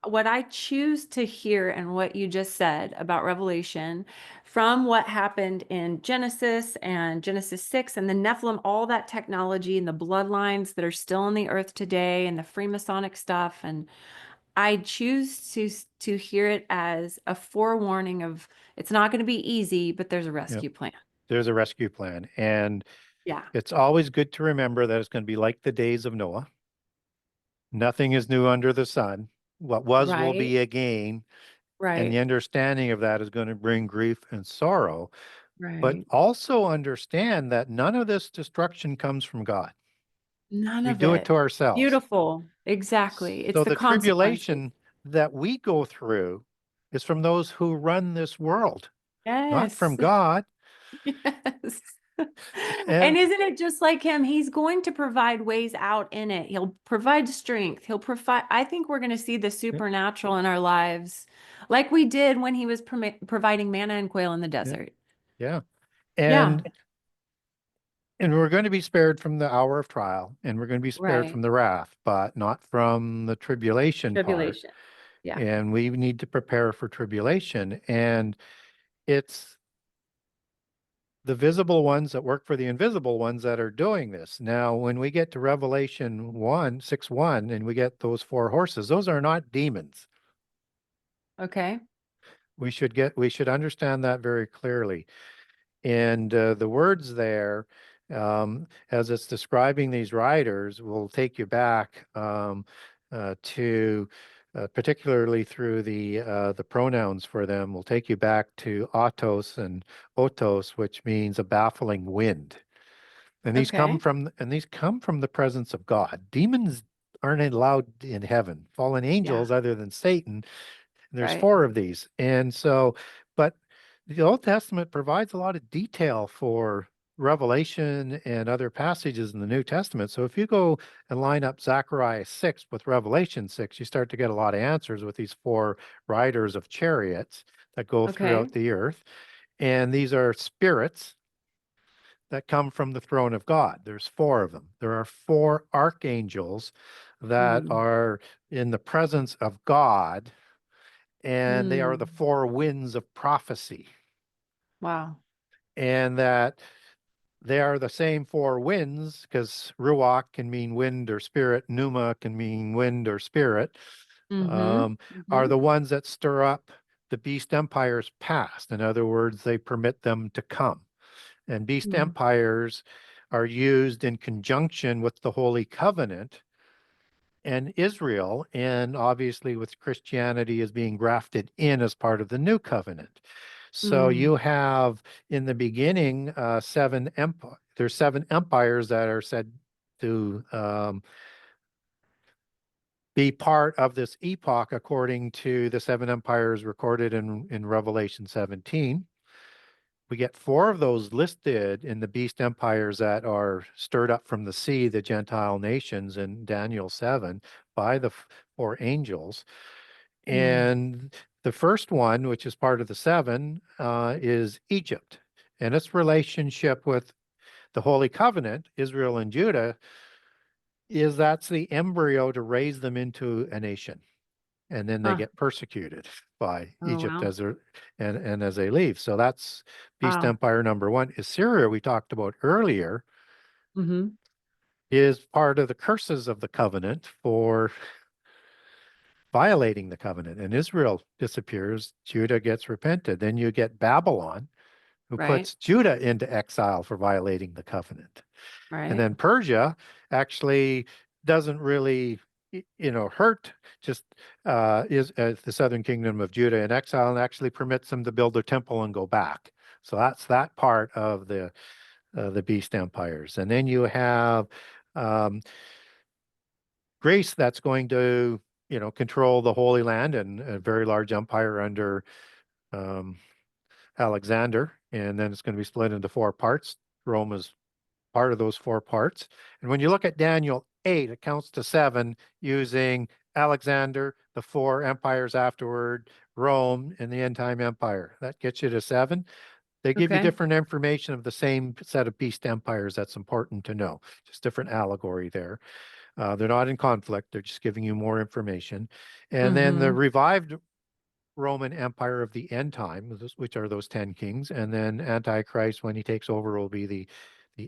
Speaker 1: what I choose to hear and what you just said about Revelation, from what happened in Genesis and Genesis 6 and the Nephilim, all that technology and the bloodlines that are still on the earth today and the Freemasonic stuff, and I choose to hear it as a forewarning of it's not going to be easy, but there's a
Speaker 2: yeah.
Speaker 1: rescue plan.
Speaker 2: There's a rescue plan. And
Speaker 1: Yeah.
Speaker 2: it's always good to remember that it's going to be like the days of Noah. Nothing is new under the sun. What was will
Speaker 1: Right.
Speaker 2: be again. And the
Speaker 1: Right.
Speaker 2: understanding of that is going to bring grief and sorrow. But
Speaker 1: Right.
Speaker 2: also understand that none of this destruction comes from God.
Speaker 1: None
Speaker 2: We
Speaker 1: of
Speaker 2: do it
Speaker 1: it.
Speaker 2: to ourselves.
Speaker 1: Beautiful. Exactly. It's
Speaker 2: So
Speaker 1: the
Speaker 2: the
Speaker 1: consequences.
Speaker 2: tribulation that we go through is from those who run this world, not from
Speaker 1: Yes.
Speaker 2: God.
Speaker 1: Yes. And
Speaker 2: And
Speaker 1: isn't it just like him? He's going to provide ways out in it. He'll provide strength. He'll provide, I think we're going to see the
Speaker 2: yeah,
Speaker 1: supernatural in our lives, like we did when he was providing manna and quail in the
Speaker 2: yeah,
Speaker 1: desert.
Speaker 2: yeah.
Speaker 1: Yeah.
Speaker 2: And we're going to be spared from the hour of trial, and we're going to be spared
Speaker 1: Right.
Speaker 2: from the wrath, but not from the tribulation part.
Speaker 1: Tribulation. Yeah.
Speaker 2: And we need to prepare for tribulation. And it's the visible ones that work for the invisible ones that are doing this. Now, when we get to Revelation 1, 6:1, and we get those four horses, those are not demons.
Speaker 1: Okay.
Speaker 2: We should understand that very clearly. And the words there, as it's describing these riders, will take you back to, particularly through the pronouns for them, will take you back to autos and otos, which means a baffling wind.
Speaker 1: Okay.
Speaker 2: And these come from the presence of God. Demons aren't allowed in heaven. Fallen
Speaker 1: Yeah.
Speaker 2: angels, other than Satan, there's
Speaker 1: Right.
Speaker 2: four of these. And so, but the Old Testament provides a lot of detail for Revelation and other passages in the New Testament. So if you go and line up Zechariah 6 with Revelation 6, you start to get a lot of answers with these four riders of chariots that go
Speaker 1: Okay.
Speaker 2: throughout the earth. And these are spirits that come from the throne of God. There's four of them. There are four archangels that
Speaker 1: Mm.
Speaker 2: are in the presence of God, and they are the
Speaker 1: Mm.
Speaker 2: four winds of prophecy,
Speaker 1: Wow.
Speaker 2: and that they are the same four winds because ruach can mean wind or spirit, pneuma can mean wind or spirit,
Speaker 1: Mm-hmm.
Speaker 2: um, are
Speaker 1: Mm-hmm.
Speaker 2: the ones that stir up the beast empires past. In other words, they permit them to come. And beast
Speaker 1: Mm.
Speaker 2: empires are used in conjunction with the Holy Covenant and Israel, and obviously with Christianity as being grafted in as part of the new covenant. So
Speaker 1: Mm.
Speaker 2: you have in the beginning there's seven empires that are said to be part of this epoch according to the seven empires recorded in Revelation 17. We get four of those listed in the beast empires that are stirred up from the sea, the Gentile nations in Daniel 7 by the four angels.
Speaker 1: Mm.
Speaker 2: And the first one, which is part of the seven, is Egypt. And its relationship with the Holy Covenant, Israel and Judah, is that's the embryo to raise them into a nation. And then they
Speaker 1: Huh.
Speaker 2: get persecuted by
Speaker 1: Oh,
Speaker 2: Egypt
Speaker 1: wow.
Speaker 2: as and as they leave. So that's beast
Speaker 1: Wow.
Speaker 2: empire number one. Assyria, we talked about earlier,
Speaker 1: Mm-hmm.
Speaker 2: is part of the curses of the covenant for violating the covenant. And Israel disappears, Judah gets repented. Then you get Babylon, who
Speaker 1: Right.
Speaker 2: puts Judah into exile for violating the covenant. And
Speaker 1: Right.
Speaker 2: then Persia actually doesn't really, hurt just is the southern kingdom of Judah in exile and actually permits them to build their temple and go back. So that's that part of the beast empires. And then you have um, Greece that's going to, control the Holy Land and a very large empire under um, Alexander. And then it's going to be split into four parts. Rome is part of those four parts. And when you look at Daniel 8, it counts to seven using Alexander, the four empires afterward, Rome, and the end time empire. That gets you to seven. They give you
Speaker 1: Okay.
Speaker 2: different information of the same set of beast empires. That's important to know. Just different allegory there. They're not in conflict. They're just giving you more information. And then the
Speaker 1: Mm-hmm.
Speaker 2: revived Roman Empire of the end time, which are those 10 kings, and then Antichrist, when he takes over, will be the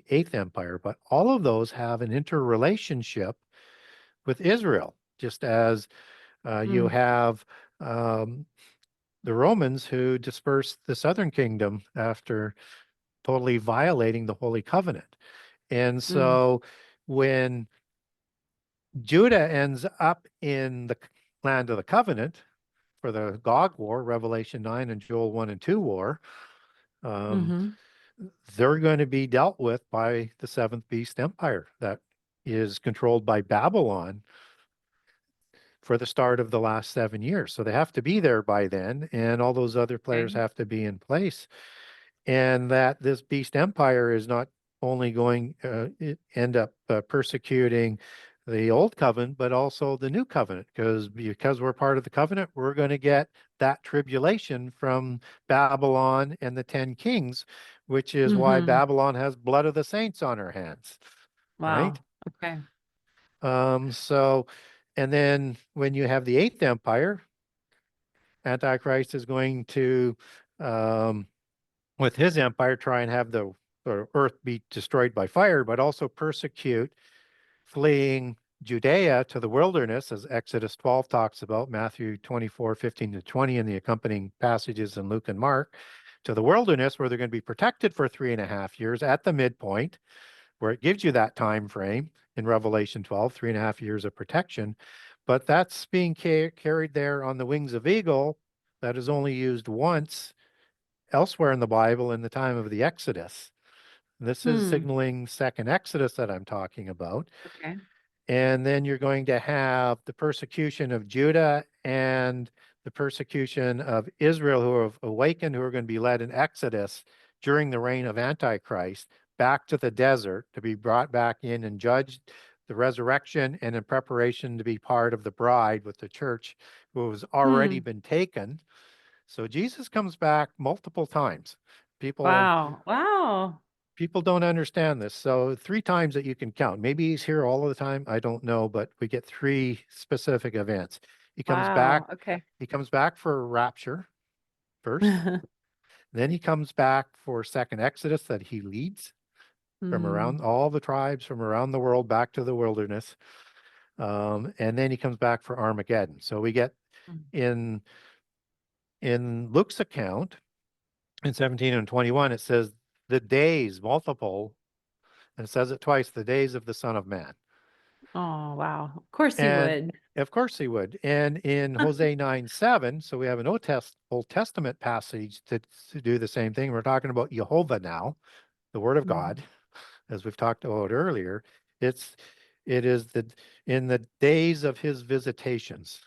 Speaker 2: eighth empire. But all of those have an interrelationship with Israel, just as you
Speaker 1: Mm.
Speaker 2: have um, the Romans who dispersed the southern kingdom after totally violating the Holy Covenant. And
Speaker 1: Mm.
Speaker 2: so when Judah ends up in the land of the covenant for the Gog War, Revelation 9 and Joel 1 and 2 war, um,
Speaker 1: Mm-hmm.
Speaker 2: they're going to be dealt with by the seventh beast empire that is controlled by Babylon for the start of the last 7 years. So they have to be there by then, and all those other players
Speaker 1: Okay.
Speaker 2: have to be in place. And that this beast empire is not only going end up persecuting the old covenant, but also the new covenant, because we're part of the covenant, we're going to get that tribulation from Babylon and the 10 kings, which is why
Speaker 1: Mm-hmm.
Speaker 2: Babylon has blood of the saints on her hands, right?
Speaker 1: Wow. Okay.
Speaker 2: So, and then when you have the eighth empire, Antichrist is going to um, with his empire, try and have the earth be destroyed by fire, but also persecute fleeing Judea to the wilderness, as Exodus 12 talks about, Matthew 24:15 to 20, and the accompanying passages in Luke and Mark, to the wilderness where they're going to be protected for 3.5 years at the midpoint, where it gives you that time frame in Revelation 12, 3.5 years of protection. But that's being carried there on the wings of eagle. That is only used once elsewhere in the Bible in the time of the Exodus. This is
Speaker 1: Hmm.
Speaker 2: signaling second Exodus that I'm talking about.
Speaker 1: Okay.
Speaker 2: And then you're going to have the persecution of Judah and the persecution of Israel, who have awakened, who are going to be led in Exodus during the reign of Antichrist back to the desert to be brought back in and judged, the resurrection, and in preparation to be part of the bride with the church who has already
Speaker 1: Hmm.
Speaker 2: been taken. So Jesus comes back multiple times. People
Speaker 1: Wow. Wow.
Speaker 2: people don't understand this. So three times that you can count. Maybe he's here all of the time. I don't know, but we get three specific events. He comes back,
Speaker 1: Wow. Okay.
Speaker 2: he comes back for rapture first. Then he comes back for second Exodus that he leads from
Speaker 1: Hmm.
Speaker 2: around all the tribes from around the world back to the wilderness. And then he comes back for Armageddon. So we get in in Luke's account in 17 and 21, it says the days, multiple, and it says it twice, the days of the Son of Man.
Speaker 1: Oh, wow. Of course he
Speaker 2: And
Speaker 1: would.
Speaker 2: of course he would. And in Hosea 9:7, so we have an Old Testament passage to do the same thing. We're talking about Jehovah now, the word of
Speaker 1: Mm.
Speaker 2: God, as we've talked about earlier. It's it is the in the days of his visitations,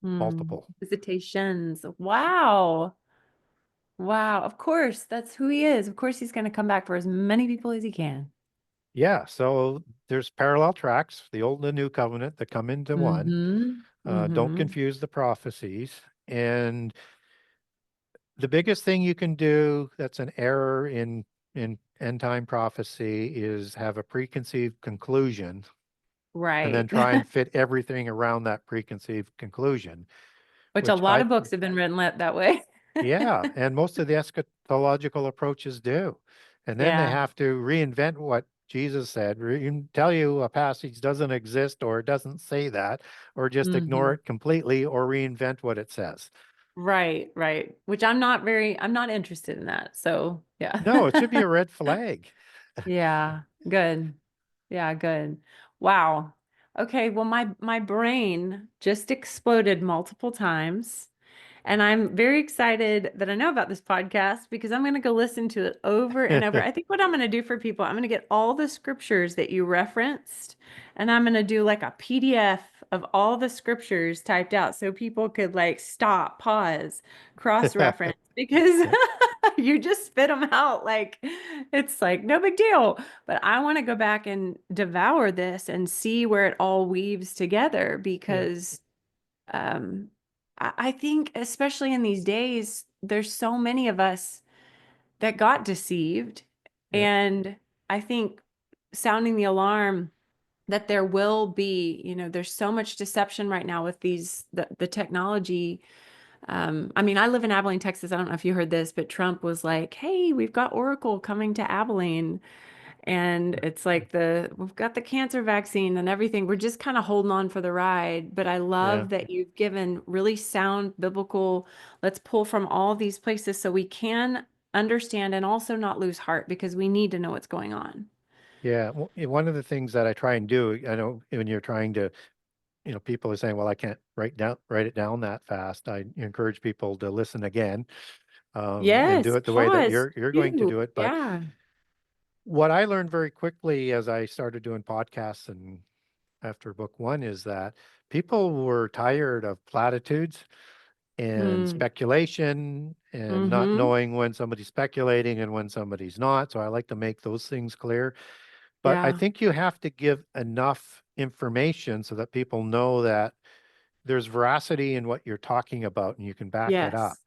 Speaker 1: Mm.
Speaker 2: multiple.
Speaker 1: Visitations. Wow. Wow. Of course. That's who he is. Of course he's going to come back for as many people as he can.
Speaker 2: Yeah, so there's parallel tracks, the old and the new covenant that come into one.
Speaker 1: Mm-hmm.
Speaker 2: Don't
Speaker 1: Mm-hmm.
Speaker 2: confuse the prophecies. And the biggest thing you can do that's an error in end time prophecy is have a preconceived conclusion and then
Speaker 1: Right.
Speaker 2: try and fit everything around that preconceived conclusion,
Speaker 1: Which a
Speaker 2: which
Speaker 1: lot of books have been written that way.
Speaker 2: yeah, and most of the eschatological approaches do. And then they
Speaker 1: Yeah.
Speaker 2: have to reinvent what Jesus said, tell you a passage doesn't exist or it doesn't say that, or just ignore
Speaker 1: Mm-hmm.
Speaker 2: it completely or reinvent what it says.
Speaker 1: Right, right. Which I'm not interested in that. So yeah.
Speaker 2: No, it should be a red flag.
Speaker 1: Yeah, good. Yeah, good. Wow. Okay, well my brain just exploded multiple times. And I'm very excited that I know about this podcast because I'm going to go listen to it over and over. I think what I'm going to do for people, I'm going to get all the scriptures that you referenced, and I'm going to do like a PDF of all the scriptures typed out so people could like stop, pause, cross-reference because you just spit them out like it's like no big deal. But I want to go back and devour this and see where it all weaves together
Speaker 2: Yeah,
Speaker 1: because um, I think, especially in these days, there's so many of us that got deceived.
Speaker 2: yeah,
Speaker 1: And I think sounding the alarm that there will be, there's so much deception right now with the technology. I mean, I live in Abilene, Texas. I don't know if you heard this, but Trump was like, hey, we've got Oracle coming to Abilene. And it's like we've got the cancer vaccine and everything. We're just kind of holding on for the ride. But I
Speaker 2: yeah,
Speaker 1: love that you've given really sound biblical, let's pull from all these places so we can understand and also not lose heart because we need to know what's going on.
Speaker 2: yeah. One of the things that I try and do, I know when you're trying to, people are saying, well, I can't write it down that fast. I encourage people to listen again, and do
Speaker 1: Yes,
Speaker 2: it the way that
Speaker 1: pause.
Speaker 2: you're going to
Speaker 1: You.
Speaker 2: do it. But
Speaker 1: Yeah.
Speaker 2: what I learned very quickly as I started doing podcasts and after book one is that people were tired of platitudes and
Speaker 1: Mm.
Speaker 2: speculation and not
Speaker 1: Mm-hmm.
Speaker 2: knowing when somebody's speculating and when somebody's not. So I like to make those things clear. But I
Speaker 1: Yeah.
Speaker 2: think you have to give enough information so that people know that there's veracity in what you're talking about and you can back it up.
Speaker 1: Yes.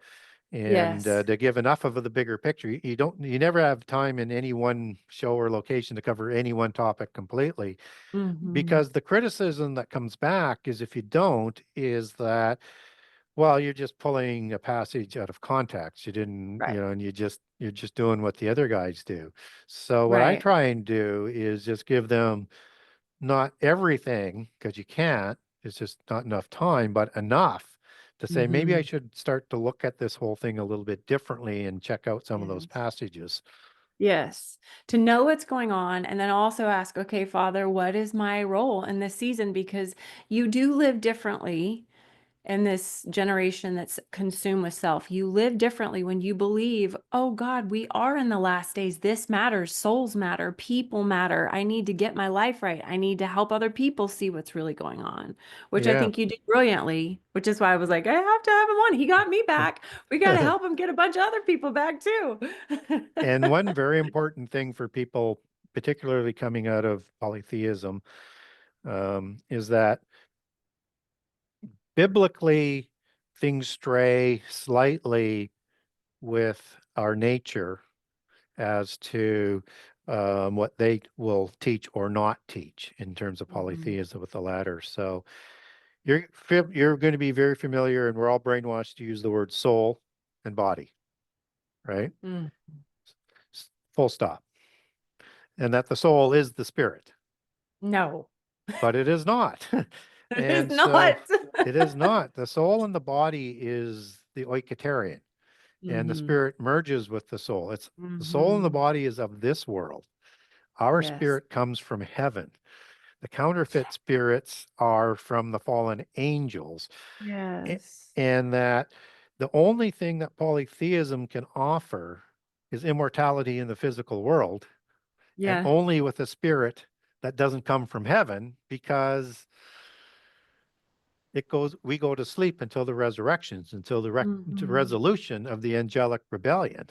Speaker 2: And
Speaker 1: Yes.
Speaker 2: to give enough of the bigger picture, you never have time in any one show or location to cover any one topic completely,
Speaker 1: Mm-hmm.
Speaker 2: because the criticism that comes back is if you don't, is that, well, you're just pulling a passage out of context. You didn't,
Speaker 1: Right.
Speaker 2: and you're just doing what the other guys do. So what I
Speaker 1: Right.
Speaker 2: try and do is just give them not everything, because you can't, it's just not enough time, but enough to say maybe I
Speaker 1: Mm-hmm.
Speaker 2: should start to look at this whole thing a little bit differently and check out some of those
Speaker 1: Yes.
Speaker 2: passages.
Speaker 1: Yes, to know what's going on and then also ask, okay, Father, what is my role in this season? Because you do live differently in this generation that's consumed with self. You live differently when you believe, oh God, we are in the last days. This matters. Souls matter. People matter. I need to get my life right. I need to help other people see what's really going on, which I
Speaker 2: Yeah.
Speaker 1: think you do brilliantly, which is why I was like, I have to have him on. He got me back. We got to help him get a bunch of other people back too.
Speaker 2: And one very important thing for people, particularly coming out of polytheism, is that biblically things stray slightly with our nature as to what they will teach or not teach in terms of
Speaker 1: Mhm.
Speaker 2: polytheism with the latter. So you're going to be very familiar, and we're all brainwashed to use the word soul and body, right?
Speaker 1: Mm.
Speaker 2: Full stop. And that the soul is the spirit,
Speaker 1: No,
Speaker 2: but it is not.
Speaker 1: it is
Speaker 2: And so
Speaker 1: not.
Speaker 2: it is not. The soul and the body is the Oiketerian, and the
Speaker 1: Mm-hmm.
Speaker 2: spirit merges with the soul. It's the soul and the
Speaker 1: Mm-hmm.
Speaker 2: body is of this world. Our
Speaker 1: Yes.
Speaker 2: spirit comes from heaven. The counterfeit spirits are from the fallen angels,
Speaker 1: Yes.
Speaker 2: and that the only thing that polytheism can offer is immortality in the physical world, and
Speaker 1: Yeah.
Speaker 2: only with a spirit that doesn't come from heaven, because we go to sleep until the resurrections, until the
Speaker 1: Mm-hmm.
Speaker 2: resolution of the angelic rebellion.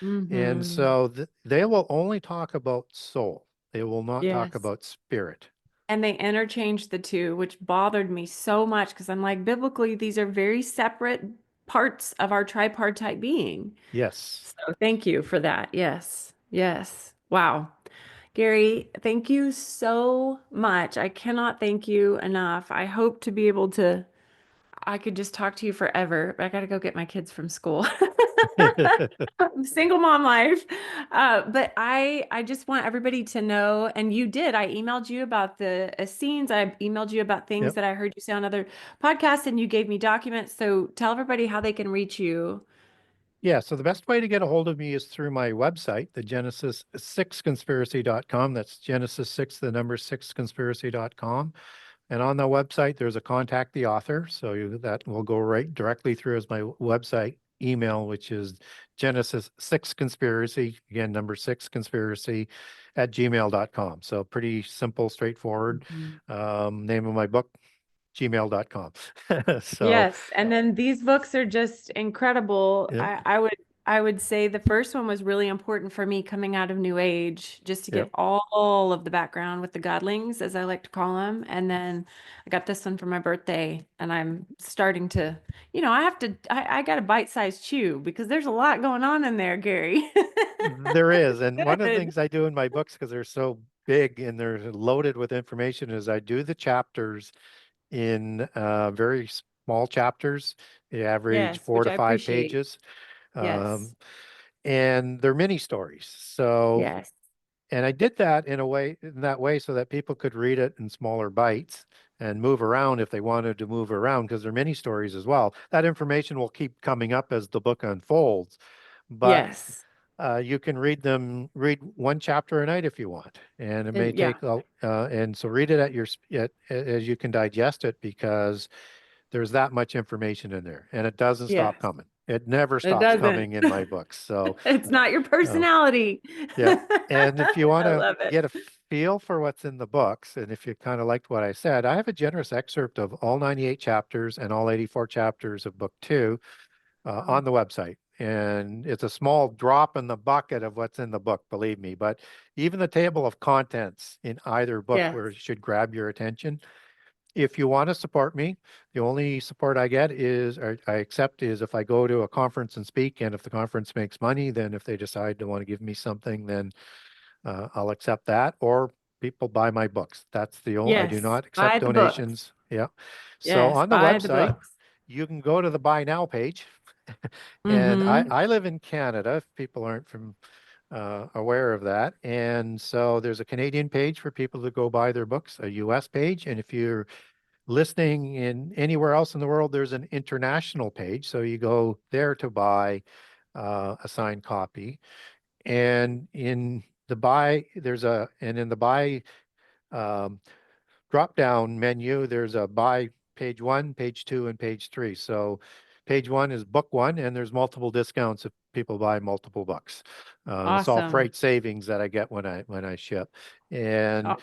Speaker 2: And
Speaker 1: Mm-hmm.
Speaker 2: so they will only talk about soul. They will not talk
Speaker 1: Yes.
Speaker 2: about spirit.
Speaker 1: And they interchanged the two, which bothered me so much because I'm like, biblically, these are very separate parts of our tripartite being.
Speaker 2: Yes.
Speaker 1: So thank you for that. Yes. Yes. Wow. Gary, thank you so much. I cannot thank you enough. I hope to be able to, I could just talk to you forever, but I got to go get my kids from school. Single mom life. But I just want everybody to know, and you did. I emailed you about the scenes. I emailed you about things
Speaker 2: Yep.
Speaker 1: that I heard you say on other podcasts, and you gave me documents. So tell everybody how they can reach you.
Speaker 2: Yeah, so the best way to get a hold of me is through my website, the Genesis6conspiracy.com. That's Genesis 6, the number 6conspiracy.com. And on the website, there's a contact the author. So that will go right directly through as my website email, which is Genesis 6conspiracy, again, number 6conspiracy at gmail.com. So pretty simple, straightforward.
Speaker 1: Mhm.
Speaker 2: Name of my book, gmail.com. So,
Speaker 1: Yes, and then these books are just incredible.
Speaker 2: yep,
Speaker 1: I would say the first one was really important for me coming out of New Age, just to
Speaker 2: yep.
Speaker 1: get all of the background with the godlings, as I like to call them. And then I got this one for my birthday, and I'm starting to, I got a bite-sized chew because there's a lot going on in there, Gary.
Speaker 2: There is. And one of the
Speaker 1: Good.
Speaker 2: things I do in my books, because they're so big and they're loaded with information, is I do the chapters in very small chapters. They average
Speaker 1: Yes,
Speaker 2: four
Speaker 1: which
Speaker 2: to
Speaker 1: I
Speaker 2: five
Speaker 1: appreciate.
Speaker 2: pages.
Speaker 1: Yes.
Speaker 2: Um, and they're mini stories. So,
Speaker 1: Yes.
Speaker 2: and I did that in that way so that people could read it in smaller bites and move around if they wanted to move around, because they're mini stories as well. That information will keep coming up as the book unfolds, but
Speaker 1: Yes.
Speaker 2: you can read one chapter a night if you want, and it may
Speaker 1: And yeah.
Speaker 2: take, and so read it as you can digest it, because there's that much information in there, and it doesn't stop
Speaker 1: Yes.
Speaker 2: coming. It never
Speaker 1: It
Speaker 2: stops
Speaker 1: doesn't.
Speaker 2: coming in my books. So,
Speaker 1: It's not your
Speaker 2: uh,
Speaker 1: personality.
Speaker 2: yeah. And if you want
Speaker 1: I
Speaker 2: to
Speaker 1: love it.
Speaker 2: get a feel for what's in the books, and if you kind of liked what I said, I have a generous excerpt of all 98 chapters and all 84 chapters of book two on the website. And it's a small drop in the bucket of what's in the book, believe me. But even the table of contents in either book
Speaker 1: Yes.
Speaker 2: where it should grab your attention. If you want to support me, the only support I get is, or I accept, is if I go to a conference and speak. And if the conference makes money, then if they decide to want to give me something, then I'll accept that. Or people buy my books. That's the only, I do
Speaker 1: Yes.
Speaker 2: not accept
Speaker 1: Buy the books.
Speaker 2: donations. Yeah. So
Speaker 1: Yes.
Speaker 2: on the
Speaker 1: Buy the
Speaker 2: website,
Speaker 1: books.
Speaker 2: you can go to the buy now page. And
Speaker 1: Mm-hmm.
Speaker 2: I live in Canada, if people aren't aware of that. And so there's a Canadian page for people to go buy their books, a US page. And if you're listening in anywhere else in the world, there's an international page. So you go there to buy a signed copy. And in the buy, and in the buy um, drop down menu, there's a buy page one, page two, and page three. So page one is book one, and there's multiple discounts if people buy multiple books. It's all
Speaker 1: Awesome.
Speaker 2: freight savings that I get when I ship. And
Speaker 1: Oh,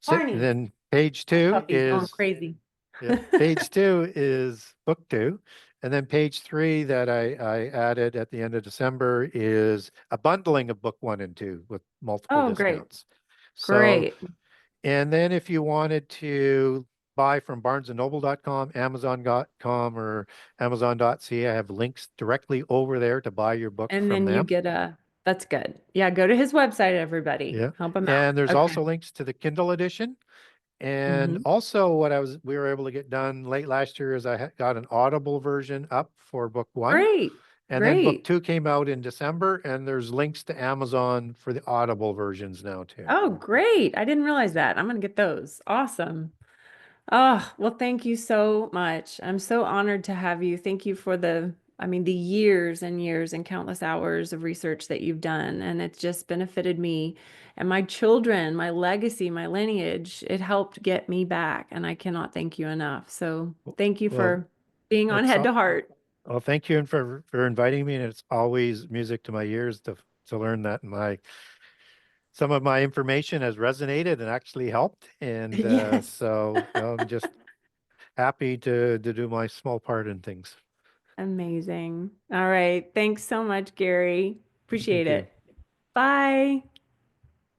Speaker 1: Barney.
Speaker 2: then page
Speaker 1: My
Speaker 2: two
Speaker 1: puppy's going
Speaker 2: is,
Speaker 1: crazy.
Speaker 2: yeah, page two is book two. And then page three that I added at the end of December is a bundling of book one and two with multiple
Speaker 1: Oh, great.
Speaker 2: discounts. So,
Speaker 1: Great.
Speaker 2: and then if you wanted to buy from barnesandnoble.com, amazon.com, or amazon.ca, I have links directly over there to buy your book
Speaker 1: And
Speaker 2: from
Speaker 1: then you
Speaker 2: them.
Speaker 1: get that's good. Yeah, go to his website, everybody.
Speaker 2: Yeah.
Speaker 1: Help him out.
Speaker 2: And there's
Speaker 1: Okay.
Speaker 2: also links to the Kindle edition. And
Speaker 1: Mm-hmm.
Speaker 2: also we were able to get done late last year is got an Audible version up for book one.
Speaker 1: Great.
Speaker 2: And then book
Speaker 1: Great.
Speaker 2: two came out in December, and there's links to Amazon for the Audible versions now too.
Speaker 1: Oh, great. I didn't realize that. I'm going to get those. Awesome. Oh, well, thank you so much. I'm so honored to have you. Thank you for the I mean, the years and years and countless hours of research that you've done. And it's just benefited me and my children, my legacy, my lineage. It helped get me back. And I cannot thank you enough. So thank you
Speaker 2: Well,
Speaker 1: for being on
Speaker 2: it's
Speaker 1: Head to Heart.
Speaker 2: well, thank you and for inviting me, and it's always music to my ears to learn that some of my information has resonated and actually helped. And
Speaker 1: Yes.
Speaker 2: so I'm just happy to do my small part in things.
Speaker 1: Amazing. All right. Thanks so much, Gary.
Speaker 2: Thank
Speaker 1: Appreciate
Speaker 2: you.
Speaker 1: it. Bye.